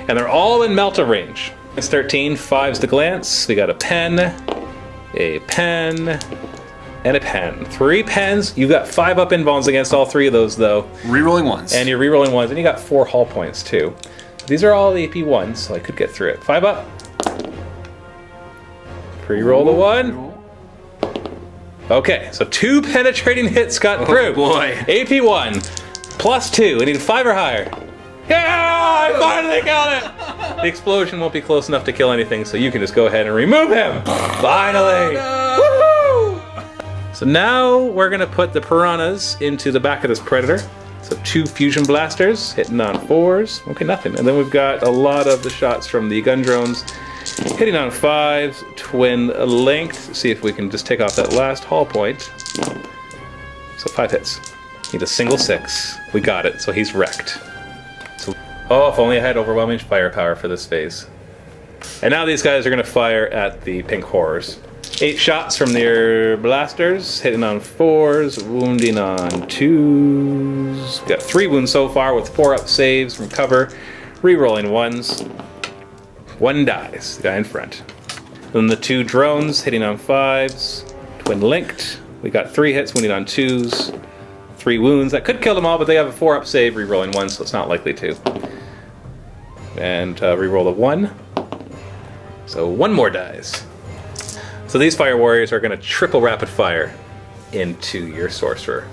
And they're all in Melta range. It's 13, 5's the glance. We got a pen, and a pen. 3 pens. You've got 5-up invulns against all 3 of those, though. Rerolling ones. And you're rerolling ones, and you got 4 hull points, too. These are all AP 1s, so I could get through it. 5 up. Pre-roll the 1. Okay, so 2 penetrating hits got through. Boy. AP 1, +2. I need 5 or higher. Yeah, I finally got it! The explosion won't be close enough to kill anything, so you can just go ahead and remove him. Finally! Woohoo! So now we're gonna put the piranhas into the back of this Predator. So 2 fusion blasters hitting on 4s. Okay, nothing. And then we've got a lot of the shots from the gun drones hitting on 5s, twin linked. See if we can just take off that last hull point. So 5 hits. Need a single 6. We got it, so he's wrecked. So, oh, if only I had overwhelming firepower for this phase. And now these guys are gonna fire at the pink horrors. 8 shots from their blasters, hitting on 4s, wounding on 2s. Got 3 wounds so far with 4-up saves from cover, re-rolling 1s. 1 dies, the guy in front. Then the 2 drones hitting on 5s, twin linked. We got 3 hits, wounding on 2s, 3 wounds. That could kill them all, but they have a 4-up save, re-rolling 1, so it's not likely to. And re-roll a 1. So 1 more dies. So these fire warriors are going to triple rapid fire into your sorcerer.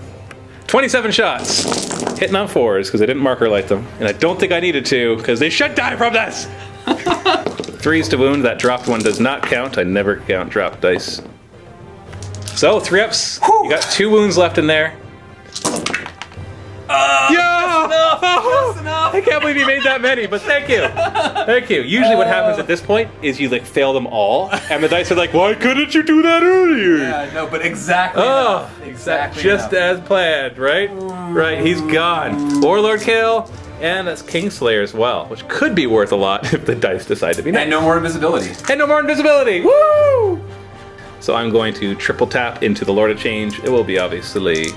27 shots, hitting on 4s because I didn't marker light them, and I don't think I needed to because they should die from this. 3s to wound. That dropped one does not count. I never count dropped dice. So 3-ups. You got 2 wounds left in there. Yeah! That's enough. I can't believe you made that many, but thank you. Thank you. Usually what happens at this point is you like fail them all, and the dice are like, why couldn't you do that earlier? Yeah, no, but exactly Oh, enough. Exactly just enough. as planned, right? Right, he's gone. Warlord kill, and that's Kingslayer as well, which could be worth a lot if the dice decide to be nice. And no more invisibility. And no more invisibility. Woo! So I'm going to triple tap into the Lord of Change. It will be obviously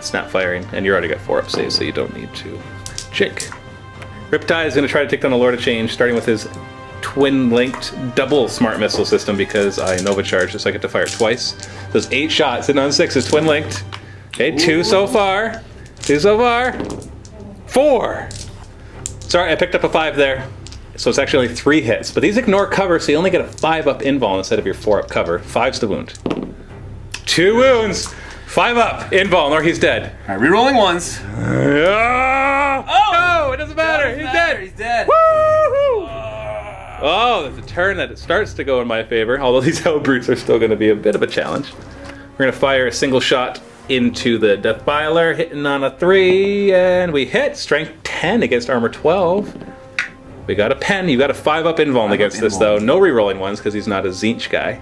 snap firing, and you already got 4-up saves, so you don't need to shake. Riptide is going to try to take down the Lord of Change, starting with his twin-linked double smart missile system because I Nova charged, so I get to fire twice. Those 8 shots, hitting on 6s, twin-linked. Okay, 2 so far. 2 so far. 4. Sorry, I picked up a 5 there. So it's actually only 3 hits, but these ignore cover, so you only get a 5-up invuln instead of your 4-up cover. 5's the wound. 2 wounds. 5-up invuln, or he's dead. All right, rerolling 1s. Oh! No, it doesn't matter. He's dead. He's dead. Woo-hoo! Oh, there's a turn that it starts to go in my favor, although these Hellbrutes are still going to be a bit of a challenge. We're going to fire a single shot into the Defiler, hitting on a 3, and we hit. Strength 10 against armor 12. We got a pen. You got a 5-up invuln against this, though. No rerolling ones, because he's not a Tzeentch guy.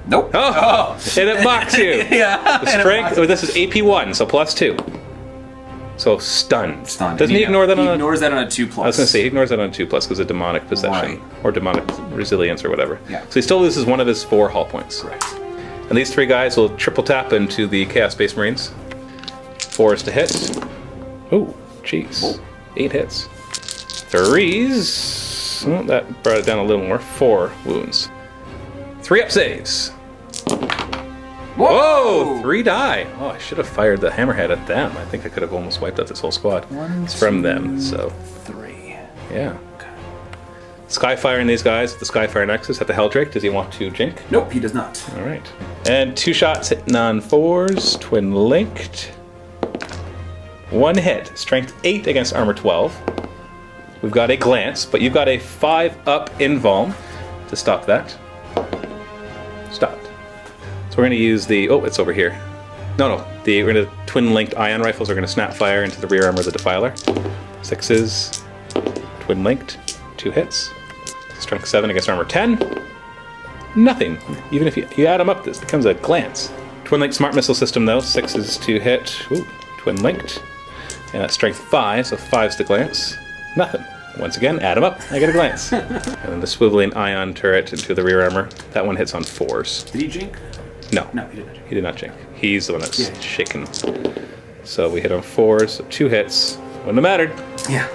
Nope. Oh! And it mocks you! Yeah. The strength, this is AP 1, so +2. So stunned. Stunned. Doesn't he ignore that on He a... ignores that on a 2+. I was going to say, he ignores that on a 2+ because of demonic possession. Right. Or demonic resilience or whatever. Yeah. So he still loses one of his 4 hull points. Correct. And these 3 guys will triple tap into the Chaos Space Marines. 4 is to hit. Oh, jeez. 8 hits. 3s. Oh, that brought it down a little more. 4 wounds. 3-up saves. Whoa! 3 die. Oh, I should have fired the hammerhead at them. I think I could have almost wiped out this whole squad. It's from them, so. 3. Yeah. Skyfiring these guys with the Skyfire Nexus at the Helldrake. Does he want to jink? Nope, he does not. All right. And 2 shots hitting on 4s, twin linked. 1 hit, strength 8 against armor 12. We've got a glance, but you've got a 5-up invuln to stop that. Stopped. So we're going to use the, oh, it's over here. No, we're going to twin linked ion rifles are going to snap fire into the rear armor of the Defiler. 6s, twin linked, 2 hits. Strength 7 against armor 10. Nothing. Even if you add them up, this becomes a glance. Twin linked smart missile system though, 6s to hit. Ooh, twin linked. And that's strength 5, so 5's to glance. Nothing. Once again, add them up, I get a glance. And then the swiveling ion turret into the rear armor. That one hits on 4s. Did he jink? No. No, he did not jink. He did not jink. He's the one that's shaken. So we hit on 4s, so 2 hits. Wouldn't have mattered. Yeah.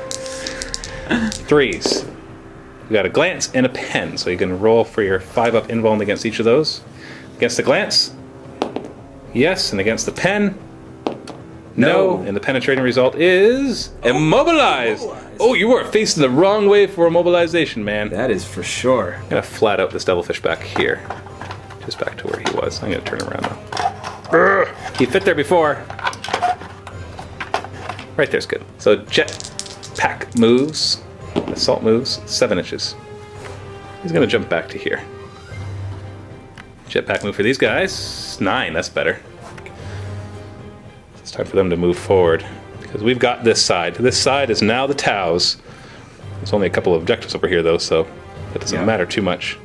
3s. We got a glance and a pen, so you can roll for your 5-up invuln against each of those. Against the glance, yes, and against the pen, no. And the penetrating result is immobilized. Oh, you were facing the wrong way for immobilization, man. That is for sure. I'm gonna flat out this devilfish back here, just back to where he was. I'm gonna turn him around now. He fit there before. Right there's good. So jetpack moves. Assault moves 7 inches. He's gonna jump back to here. Jetpack move for these guys 9. That's better. It's time for them to move forward because we've got this side. This side is now the Taus. There's only a couple of objectives over here though, so that doesn't matter too much.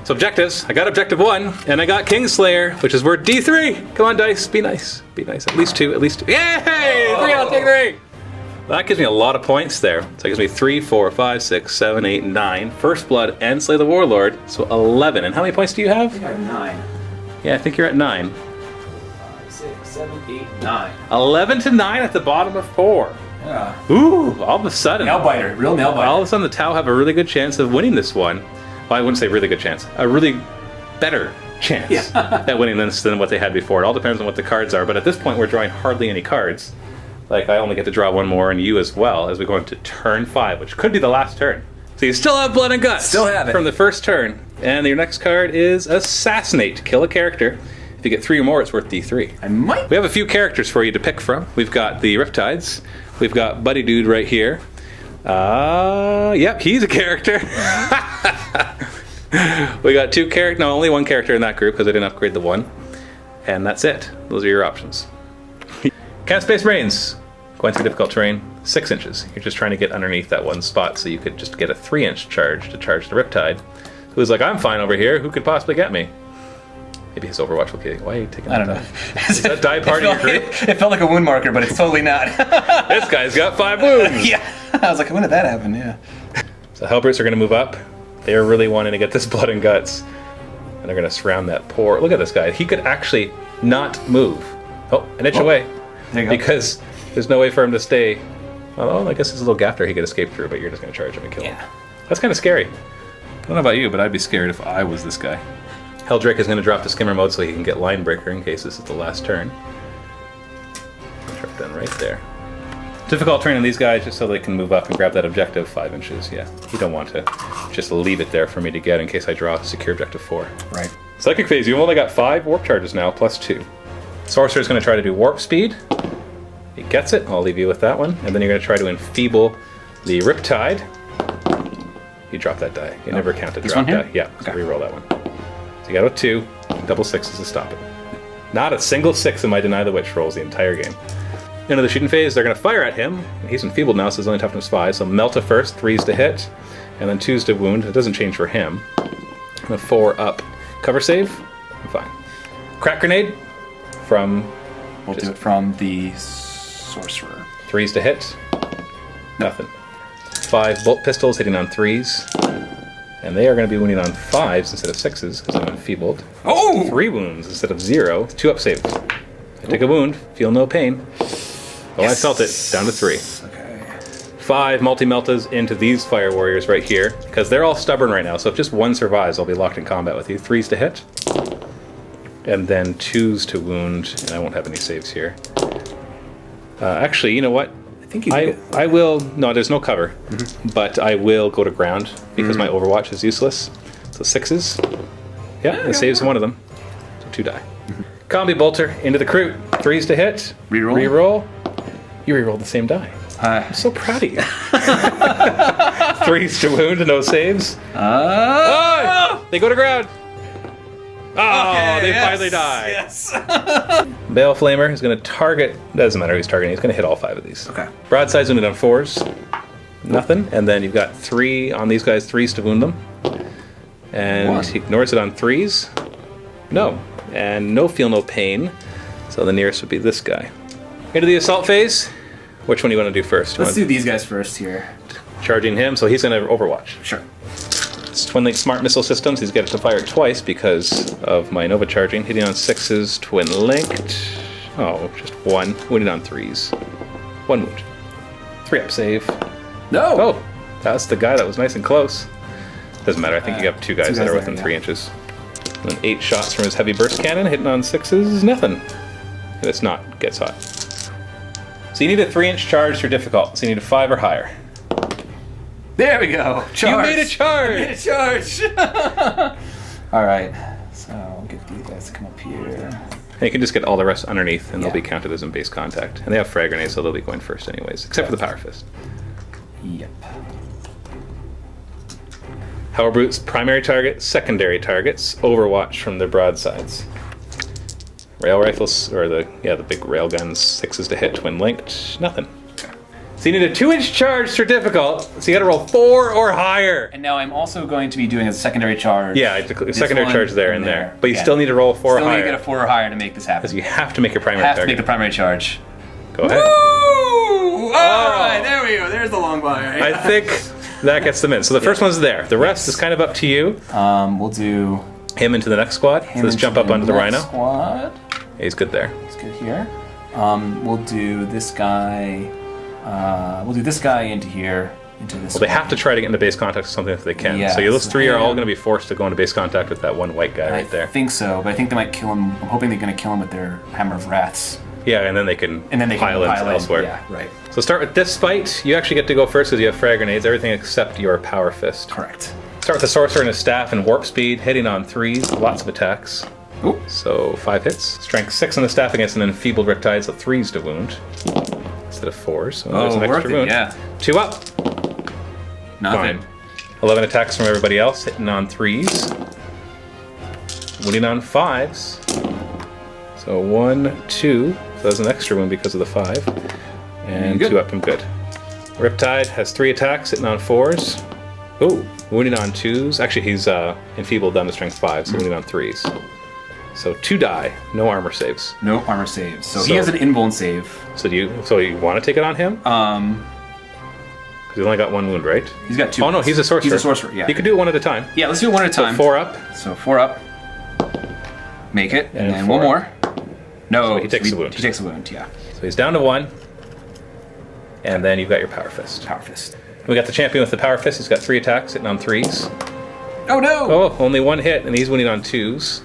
So objectives. I got objective 1 and I got Kingslayer, which is worth D3. Come on, dice. Be nice. Be nice. At least 2. At least 2. Yay! 3. I'll take 3. That gives me a lot of points there. So it gives me 3, 4, 5, 6, 7, 8, 9. First Blood and Slay the Warlord. So 11. And how many points do you have? I think I have 9. Yeah, I think you're at 9. 5, 6, 7, 8, 9. 11 to 9 at the bottom of 4. Yeah. Ooh, all of a sudden. Nail biter. Real nail biter. All of a sudden the Tau have a really good chance of winning this one. Well, I wouldn't say really good chance. A really better chance at winning this than what they had before. It all depends on what the cards are. But at this point, we're drawing hardly any cards. Like, I only get to draw 1 more, and you as well, as we go into turn 5, which could be the last turn. So you still have Blood and Guts. Still have it. From the first turn. And your next card is Assassinate. Kill a character. If you get 3 or more, it's worth D3. I might. We have a few characters for you to pick from. We've got the Riptides. We've got Buddy Dude right here. Yep, he's a character. We got 2 characters. No, only 1 character in that group because I didn't upgrade the 1. And that's it. Those are your options. Chaos Space Marines. Going through difficult terrain, 6 inches. You're just trying to get underneath that one spot so you could just get a 3-inch charge to charge the Riptide. Who's like, I'm fine over here. Who could possibly get me? Maybe his Overwatch will kill you. Why are you taking that? I don't know. Is that die part of your group? It felt like a wound marker, but it's totally not. This guy's got 5 wounds. Yeah. I was like, when did that happen? Yeah. So Hellbrutes are going to move up. They're really wanting to get this Blood and Guts. And they're going to surround that poor... Look at this guy. He could actually not move. Oh, an inch away. There you go. Because there's no way for him to stay... Well, I guess there's a little gap there he could escape through, but you're just going to charge him and kill him. That's kind of scary. I don't know about you, but I'd be scared if I was this guy. Helldrake is going to drop to skimmer mode so he can get Line Breaker in case this is the last turn. Drop down right there. Difficult training these guys just so they can move up and grab that objective 5 inches. Yeah, you don't want to just leave it there for me to get in case I draw secure objective 4. Right. Psychic Phase, you've only got 5 warp charges now, plus 2. Sorcerer's going to try to do warp speed. He gets it. I'll leave you with that one. And then you're going to try to enfeeble the Riptide. you drop that die. You never count a This drop one here? die. Yeah, so Okay. reroll that one. So you got a 2, double 6s to stop it. Not a single 6 in my Deny the Witch rolls the entire game. Into the shooting phase, they're going to fire at him. He's enfeebled now, so his only toughness 5. So Melta first, 3s to hit, and then 2s to wound. It doesn't change for him. And a 4 up. Cover save? I'm fine. Crack grenade from We'll do it from the sorcerer. 3s to hit. Nothing. 5 bolt pistols hitting on 3s. And they are going to be wounding on 5s instead of 6s because I'm enfeebled. Oh! 3 wounds instead of 0. 2 up saves. I take a wound, feel no pain. Oh, I felt it. Down to 3. Okay. 5 multi-meltas into these fire warriors right here because they're all stubborn right now. So if just one survives, I'll be locked in combat with you. 3s to hit. And then 2s to wound, and I won't have any saves here. Actually, you know what? I think you I will. No, there's no cover, but I will go to ground because my Overwatch is useless. So 6s. Yeah, it saves one of them. So 2 die. Combi bolter into the Kroot. 3s to hit. Reroll? Reroll. You rerolled the same die. I'm so proud of you. 3s to wound, no saves. Oh! They go to ground. Oh, Okay, they yes, finally die. Yes. Bale Flamer is going to target. Doesn't matter who he's targeting. He's going to hit all 5 of these. Okay. Broadside's wounded on 4s. Nothing. And then you've got 3 on these guys, 3s to wound them. And 1. he ignores it on 3s. No. And no feel no pain. So the nearest would be this guy. Into the assault phase. Which one do you want to do first? Let's do these guys first here. Charging him, so he's going to Overwatch. Sure. It's Twin Link Smart Missile Systems. He's got to fire twice because of my Nova charging. Hitting on 6s, Twin Linked. Oh, just 1. Wounded on 3s. 1 wound. 3 up save. No! Oh, that's the guy that was nice and close. Doesn't matter. I think you got 2 guys that are there, within yeah. 3 inches. And then 8 shots from his heavy burst cannon. Hitting on 6s, nothing. And it's not. Gets hot. So you need a 3-inch charge for difficult. So you need a 5 or higher. There we go. Charge. You made a charge! I made a charge! Alright. So I'll get these guys to come up here. And you can just get all the rest underneath, and they'll Yeah. be counted as in base contact. And they have frag grenades, so they'll be going first anyways, except for the Power Fist. Yep. Power Brute's primary target, secondary targets, Overwatch from their broadsides. Rail rifles, or the big rail guns, 6s to hit, twin linked, nothing. So you need a 2-inch charge for difficult, so you gotta roll 4 or higher. And now I'm also going to be doing a secondary charge. Yeah, This secondary one charge there and and there. there. But you Yeah. still need to roll 4 or Still need higher. to get a 4 or higher to make this happen. Because you have to make your primary have to target. make the primary charge. Go ahead. Woo! Alright, there we go. There's the long wire. I think that gets them in. So the first one's there. The rest is kind of up to you. We'll do Him into the next squad. So let's jump up onto the next Rhino. Squad. He's good there. He's good here. We'll do this guy. We'll do this guy into here. Into this. Well, they have to try to get into base contact with something if they can. Yeah, so those so 3 are all him. going to be forced to go into base contact with that one white guy right there. I think so, but I think they might kill him. I'm hoping they're going to kill him with their Hammer of Wraths. Yeah, and then they can pile in elsewhere. Yeah, right. So start with this fight. You actually get to go first because you have frag grenades. Everything except your Power Fist. Correct. Start with the Sorcerer and his staff and warp speed, hitting on 3s. Lots of attacks. Ooh. So 5 hits. Strength 6 on the staff against an enfeebled Riptide, so 3s to wound. Instead of 4s. So there's an extra wound. Yeah. 2 up. Nothing. Fine. 11 attacks from everybody else, hitting on 3s. Wounding on 5s. So 1, 2. So there's an extra wound because of the 5. And Good. 2 up, I'm good. Riptide has 3 attacks, hitting on 4s. Oh, wounding on 2s. Actually, he's enfeebled down to strength 5, so wounding on 3s. So 2 die, no armor saves. No armor saves. So he So- has an invuln save. So you want to take it on him? Because he's only got 1 wound, right? He's got 2. Oh no, he's a sorcerer. He's a sorcerer. Yeah. You could do it one at a time. Yeah. Let's do it one at a time. 4 up. So 4 up. Make it, and then 4 one more. No, So he takes the wound. He takes the wound. Yeah. So he's down to 1. And then you've got your Power Fist. Power Fist. We got the champion with the Power Fist. He's got 3 attacks, hitting on 3s. Oh no! Oh, only 1 hit, and he's winning on 2s.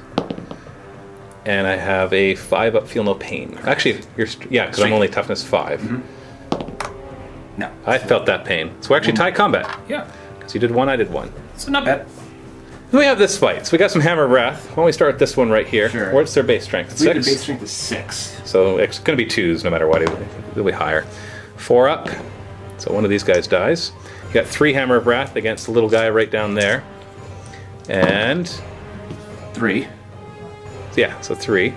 And I have a 5 up, feel no pain. Actually, because I'm Strength. only toughness 5. No. I felt that pain. So we're actually tie combat. Yeah. Because you did 1, I did 1. So not bad. Then we have this fight. So we got some Hammer of Wrath. Why don't we start with this one right here? Sure. What's their base strength? I believe the 6? base strength is 6. So it's going to be 2s no matter what. It'll be higher. 4 up. So one of these guys dies. You got 3 Hammer of Wrath against the little guy right down there. And 3. yeah, so 3.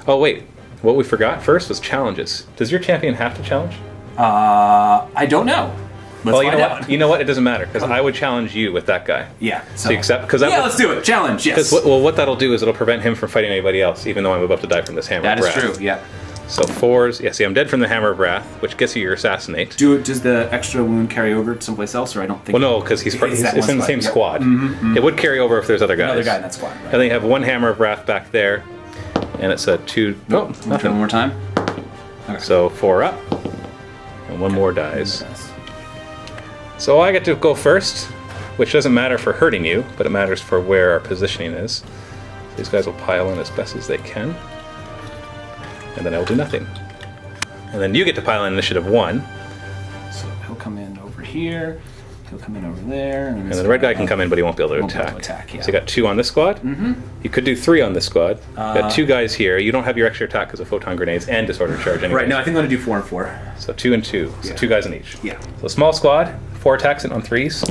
Oh wait, what we forgot first was challenges. Does your champion have to challenge? I don't know. Let's Well, you find know out. what? You know what? It doesn't matter because I would challenge you with that guy. Yeah. So you accept? Because yeah, let's do it. Challenge. Yes. well, what that'll do is it'll prevent him from fighting anybody else, even though I'm about to die from this Hammer That of is Wrath. true. Yeah. So 4s. Yeah, see, I'm dead from the Hammer of Wrath, which gets you your assassinate. Does the extra wound carry over to someplace else, or I don't think? Well, no, because he's that it's one in the same squad. squad. It would carry over if there's other guys. Another guy in that squad. Right. And then you have 1 Hammer of Wrath back there, and it's a 2. Oh, Nope, try nothing. one more time. So 4 up, and 1 more dies. So I get to go first, which doesn't matter for hurting you, but it matters for where our positioning is. These guys will pile in as best as they can, and then I will do nothing. And then you get to pile in initiative 1, So he'll come in over here. He'll come in over there. and then the red guy can come in, but he won't be able to Won't be able attack. to attack, yeah. So you got 2 on this squad. Mm-hmm. You could do 3 on this squad. You got 2 guys here. You don't have your extra attack because of photon grenades and disorder charge anyway. Right. No, I think I'm gonna do 4 and 4. So 2 and 2. So Yeah. 2 guys in each. Yeah. So small squad, 4 attacks on 3s,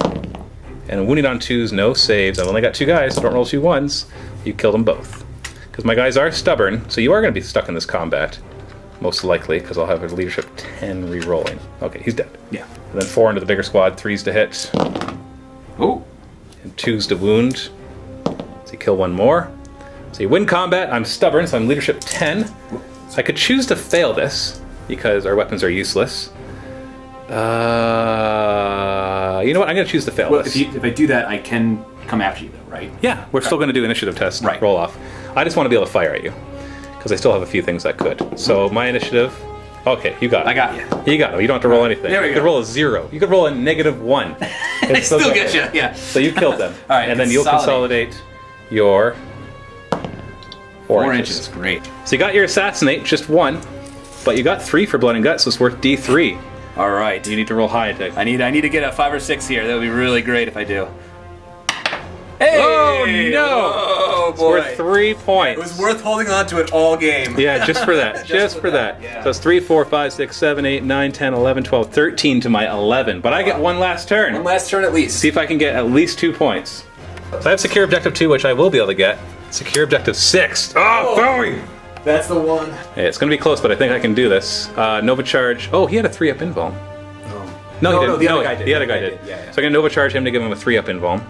and wounded on 2s, no saves. I've only got 2 guys, so don't roll 2 1s. You kill them both. Because my guys are stubborn, so you are going to be stuck in this combat, most likely, because I'll have a leadership 10 re-rolling. Okay, he's dead. Yeah. And then 4 into the bigger squad, 3s to hit, Oh. and 2s to wound. So you kill 1 more. So you win combat. I'm stubborn, so I'm leadership 10. I could choose to fail this, because our weapons are useless. You know what? I'm going to choose to fail Well, this. if I do that, I can come after you, though, right? Yeah, we're still going to do initiative test, Right. roll off. I just want to be able to fire at you, because I still have a few things that could. So my initiative. Okay, you got it. I got you. You got it. You don't have to roll anything. There we you go. could roll a 0. You could roll a -1. I still get you. Yeah. So you killed them. All right, and then you'll consolidate your 4 inches. Great. So you got your assassinate, just 1, but you got 3 for blood and guts, so it's worth D3. All right. You need to roll high to. I need to get a 5 or 6 here. That would be really great if I do. Hey! Oh no! Oh It's boy! worth 3 points. It was worth holding on to it all game. Yeah, just for that. just for that. yeah. So it's 3, 4, 5, 6, 7, 8, 9, 10, 11, 12, 13 to my 11. But I get one last turn. One last turn at least. See if I can get at least 2 points. So I have secure objective 2, which I will be able to get. Secure objective 6. Oh, Bowie! That's the one. Hey, it's going to be close, but I think I can do this. Nova charge. Oh, he had a 3-up invuln. No, he didn't. the other guy did. The other guy did. Yeah. So I'm going to Nova charge him to give him a 3-up invuln.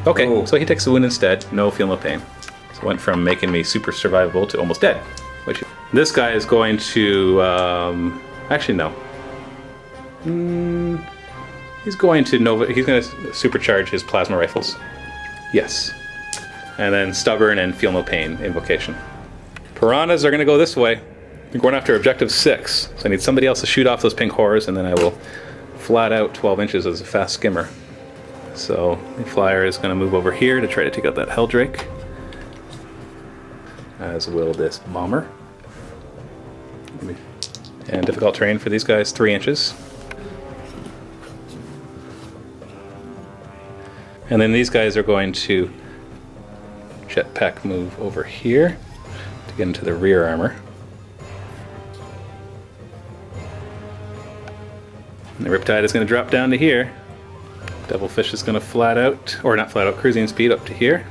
Okay, Ooh. so he takes the wound instead. No feel, no pain. So it went from making me super survivable to almost dead. Which this guy is going to. Actually, no. He's going to Nova. He's going to supercharge his plasma rifles. Yes. And then stubborn and feel no pain invocation. Piranhas are going to go this way. We're going after objective 6. So I need somebody else to shoot off those pink horrors, and then I will flat out 12 inches as a fast skimmer. So the flyer is going to move over here to try to take out that Helldrake, as will this bomber. And difficult terrain for these guys, 3 inches. And then these guys are going to jetpack move over here to get into the rear armor. And the Riptide is going to drop down to here. Devilfish is going to flat out, or not flat out, cruising speed up to here.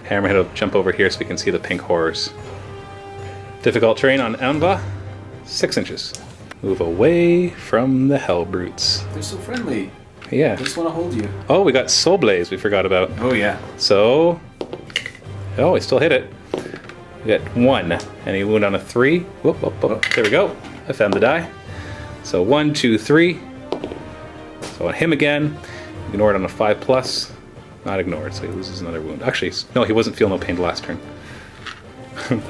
Hammerhead will jump over here so we can see the pink horrors. Difficult terrain on Anva, 6 inches. Move away from the Hell Brutes. They're so friendly. Yeah. I just want to hold you. Oh, we got Soul Blaze we forgot about. Oh yeah. So, oh, he still hit it. We got 1, and he wound on a 3. Whoop, whoop, whoop. There we go. I found the die. So 1, 2, 3. So on him again. Ignored on a 5+. Not ignored, so he loses another wound. Actually, no, he wasn't feeling no pain the last turn.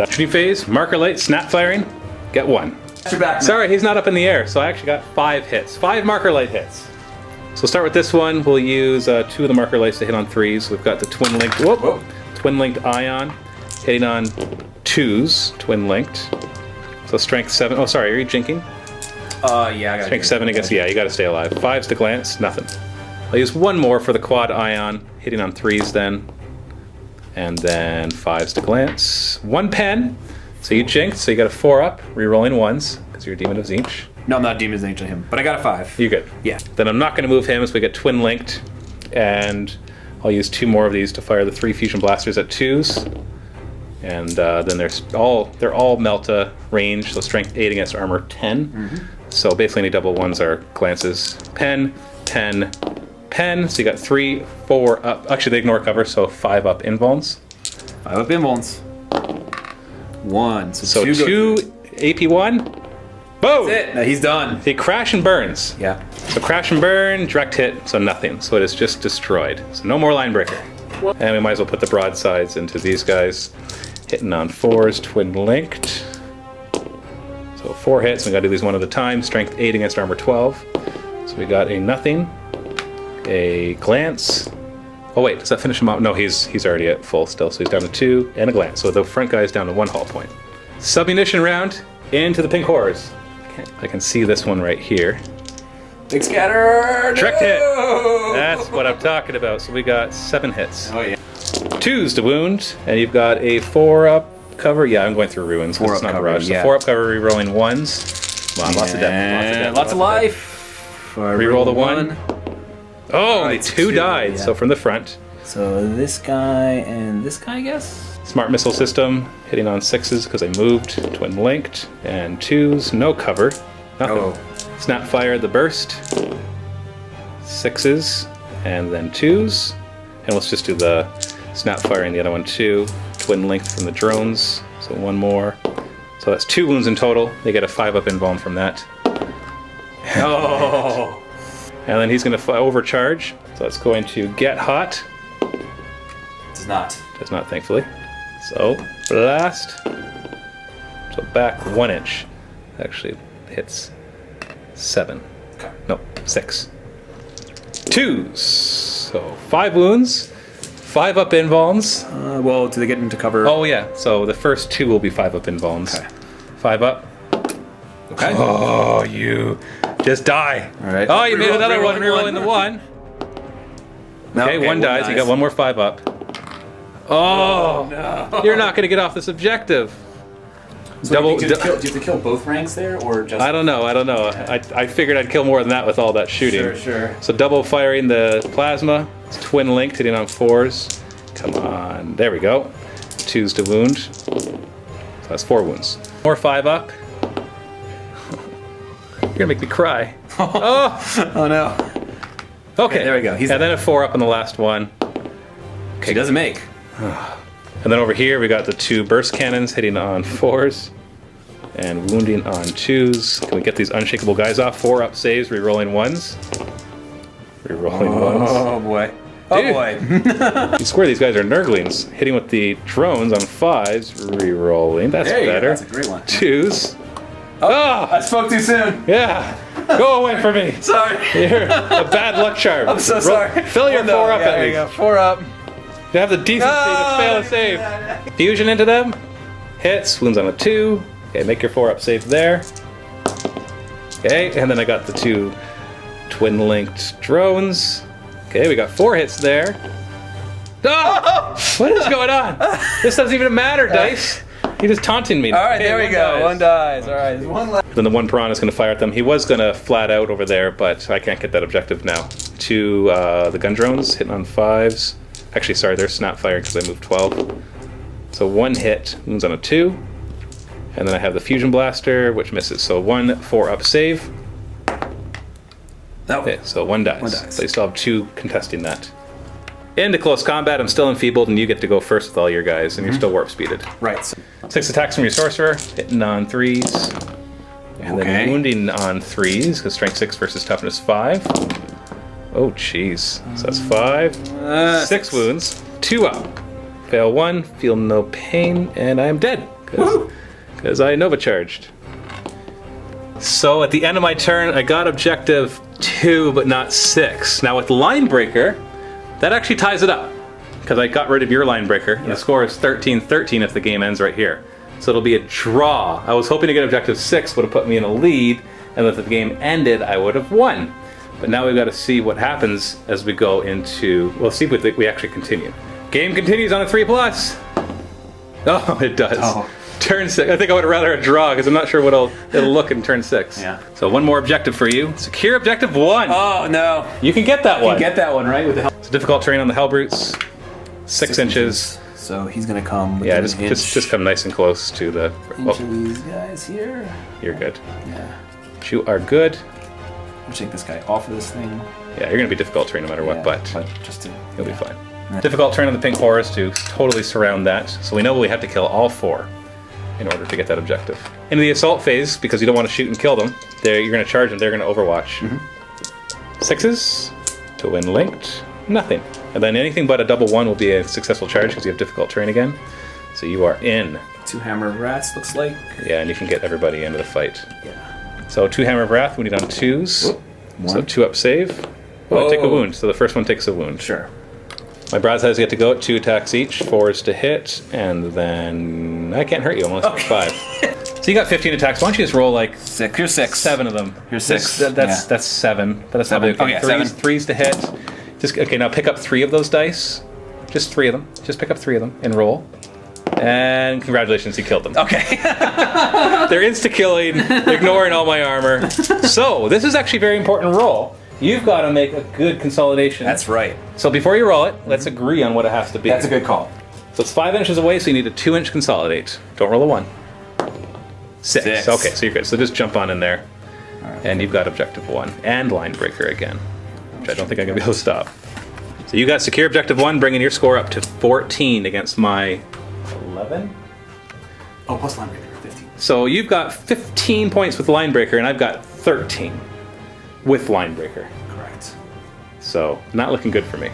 Shooting phase, marker light, snap firing. Get 1. You're back now. Sorry, he's not up in the air, so I actually got 5 hits. 5 marker light hits. So we'll start with this one. We'll use 2 of the marker lights to hit on 3s. We've got the twin linked. Whoop, twin linked ion hitting on 2s, twin linked. So strength 7. Oh, sorry, are you jinking? Yeah, I got Strength 7 against. Yeah, you got to stay alive. 5s to glance, nothing. I'll use 1 more for the quad ion hitting on 3s then, and then 5s to glance. 1 pen. So you jinked. So you got a 4 up, re-rolling 1s because you're a demon of Tzeentch. No, I'm not demonizing him, but I got a 5. You good? Yeah. Then I'm not going to move him, so we get twin linked, and I'll use 2 more of these to fire the 3 fusion blasters at 2s, and then they're all Melta range, so strength 8 against armor 10. So basically any double ones are glances. Pen, 10, pen. So you got 3, 4 up. Actually, they ignore cover, so 5 up invulns. 5 up invulns. 1. So 2 AP1. Boom! That's it. No, he's done. He crash and burns. Yeah. So crash and burn, direct hit, so nothing. So it is just destroyed. So no more line breaker. And we might as well put the broadsides into these guys. Hitting on 4s, twin linked. So 4 hits, we gotta do these one at a time. Strength 8 against armor 12. So we got a nothing, a glance. Oh wait, does that finish him out? No, he's already at full still, so he's down to 2 and a glance. So the front guy is down to 1 hull point. Submunition round into the pink horrors. I can see this one right here. Big scatter! Direct hit! That's what I'm talking about. So we got 7 hits. Oh, yeah. 2s to wound, and you've got a 4 up cover. Yeah, I'm going through ruins. 4 It's up not cover, barrage. yeah. So 4 up cover, rerolling 1s. Come on, lots of death. Lots of life. Reroll the 1. Oh, only 2 died. Yeah. So from the front. So this guy and this guy, I guess? Smart missile system, hitting on 6s because I moved, twin linked, and 2s, no cover, nothing. Oh. Snap fire the burst, 6s, and then 2s, and let's just do the snap firing the other one too, twin linked from the drones, so 1 more. So that's 2 wounds in total. They get a 5 up invuln from that. Oh! And then he's going to overcharge, so it's going to get hot. Does not. Does not, thankfully. So, blast. So back 1 inch. Actually hits 7. Okay. No, 6. 2s. So 5 wounds. 5 up invulns. Well, do they get into cover? Oh yeah, so the first 2 will be 5 up invulns. Okay. 5 up. Okay. Oh, you just die. All right. Oh, you made Reroll- another reroll one, the rerolling the 1. No, Okay, 1 dies. You got 1 more 5 up. Oh, No. you're not going to get off this objective. So do you have to kill both ranks there, or just? I don't know. I figured I'd kill more than that with all that shooting. Sure. So double firing the plasma. It's twin linked, hitting on 4s. Come on. There we go. 2s to wound. So that's 4 wounds. More 5 up. You're going to make me cry. Oh! Oh no. Okay. there we go. And then a 4 up on the last one. He doesn't make. And then over here we got the 2 burst cannons hitting on 4s and wounding on 2s. Can we get these unshakable guys off? 4 up saves, rerolling 1s. Rerolling 1s. Oh boy. Dude. Oh boy. You swear these guys are nurglings. Hitting with the drones on 5s, rerolling. That's There you go. better. That's a great one. 2s. I spoke too soon. Yeah. Go away from me. Sorry. You're a bad luck charm. I'm so sorry. Fill your 4 up at there you least. go. 4 up. You have the decency to fail a save. Fusion into them. Hits. Wounds on a 2. Okay, make your 4 up save there. Okay, and then I got the 2 twin linked drones. Okay, we got 4 hits there. Oh! What is going on? This doesn't even matter, Dice. You're just taunting me. All right, Okay, there we one go. dies. 1 dies. All right, there's 1 left. Then the 1 piranha is going to fire at them. He was going to flat out over there, but I can't get that objective now. 2 the gun drones hitting on 5s. Actually, sorry, they're snap firing because I moved 12. So 1 hit, wounds on a 2. And then I have the fusion blaster, which misses. So 1 4 up save. No. Okay, so 1 dies. 1 dies. So you still have 2 contesting that. Into close combat, I'm still enfeebled, and you get to go first with all your guys, and you're still warp speeded. Right. So 6 attacks from your sorcerer, hitting on 3s. And Okay. then wounding on 3s, because strength 6 versus toughness 5. Oh, jeez. So that's 5. 6 wounds. 2 up. Fail 1, feel no pain, and I am dead. Because I Nova charged. So at the end of my turn, I got objective 2, but not 6. Now with Line Breaker, that actually ties it up. Because I got rid of your Line Breaker, and the score is 13-13 if the game ends right here. So it'll be a draw. I was hoping to get objective 6, would have put me in a lead, and if the game ended, I would have won. But now we've got to see what happens as we go into, well, see if we actually continue. Game continues on a 3+. Oh, it does. Oh. Turn 6. I think I would rather a draw because I'm not sure what it'll look in turn 6. Yeah. So one more objective for you. Secure objective 1. Oh, no. You can get that one. You get that one, right? With the It's difficult terrain on the Hellbrutes. 6 inches. So he's going to come with Yeah, an just inch. just come nice and close to the. Inch of these guys here. You're good. Yeah. You are good. We'll take this guy off of this thing. Yeah, you're gonna be difficult terrain no matter what, Yeah, but just to, you'll be fine. Difficult terrain on the pink horrors to totally surround that. So we know we have to kill all 4 in order to get that objective. Into the assault phase, because you don't want to shoot and kill them, you're going to charge them, they're going to overwatch. 6s to win linked, nothing. And then anything but a double 1 will be a successful charge because you have difficult terrain again. So you are in. 2 Hammer of Rats, looks like. Yeah, and you can get everybody into the fight. Yeah. So 2 Hammer of Wrath, we need on 2s. So 2 up save. Oh, take a wound. So the first one takes a wound. Sure. My Brazos get to go at 2 attacks each, 4s to hit, and then I can't hurt you unless it's 5. So you got 15 attacks. Why don't you just roll like 6. Here's 6. 7 of them? Here's 6. That's 7. That's 7. Okay. Oh, yeah, 3s to hit. Just okay. Now pick up 3 of those dice. Just 3 of them. Just pick up 3 of them and roll. And congratulations, you killed them. Okay. They're insta-killing, ignoring all my armor. So this is actually a very important roll. You've got to make a good consolidation. That's right. So before you roll it, let's agree on what it has to be. That's a good call. So it's 5 inches away, so you need a 2-inch consolidate. Don't roll a 1. 6. 6. Okay, so you're good. So just jump on in there. And you've got objective 1. And line breaker again, which I don't think I'm going to be able to stop. So you got secure objective 1, bringing your score up to 14 against my 11? Oh, plus line breaker, 15. So you've got 15 points with line breaker, and I've got 13 with line breaker. Correct. So not looking good for me.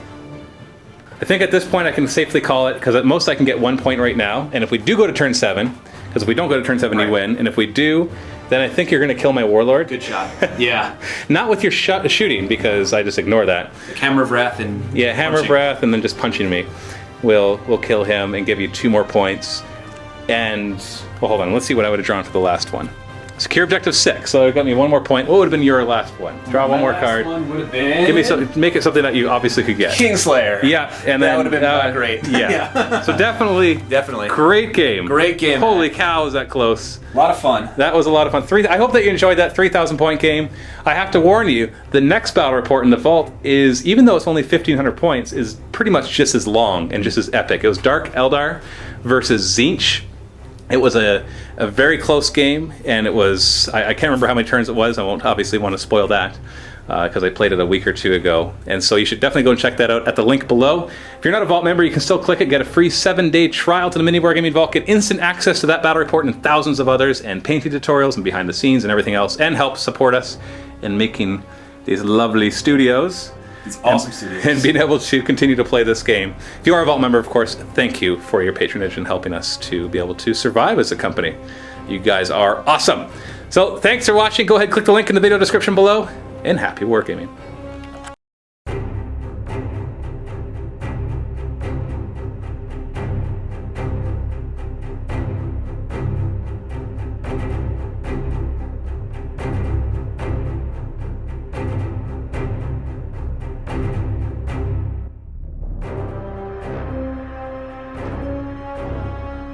I think at this point I can safely call it, because at most I can get 1 point right now, and if we do go to turn 7, because if we don't go to turn 7 you win, and if we do, then I think you're going to kill my warlord. Good shot. Yeah. Not with your shooting, because I just ignore that. The Hammer of Wrath and Yeah, Hammer of Wrath and then just punching me will kill him and give you 2 more points. And, well, hold on, let's see what I would have drawn for the last one. Secure objective 6, so it got me 1 more point. What would have been your last one? Draw one more card. One would have been... Give me something, make it something that you obviously could get. Kingslayer. Yeah, and that then would have been great. Yeah. So definitely great game. Great game. Holy cow, was that close. A lot of fun. That was a lot of fun. I hope that you enjoyed that 3,000 point game. I have to warn you, the next battle report in the vault is, even though it's only 1,500 points, is pretty much just as long and just as epic. It was Dark Eldar versus Tzeentch. It was a very close game, and it was, I can't remember how many turns it was. I won't obviously want to spoil that, because I played it a week or 2 ago. And so you should definitely go and check that out at the link below. If you're not a Vault member, you can still click it, get a free 7-day trial to the MiniWarGaming Vault, get instant access to that battle report and thousands of others, and painting tutorials and behind the scenes and everything else, and help support us in making these lovely studios. It's awesome studios. And being able to continue to play this game. If you are a Vault member, of course, thank you for your patronage and helping us to be able to survive as a company. You guys are awesome. So thanks for watching. Go ahead, click the link in the video description below, and happy wargaming.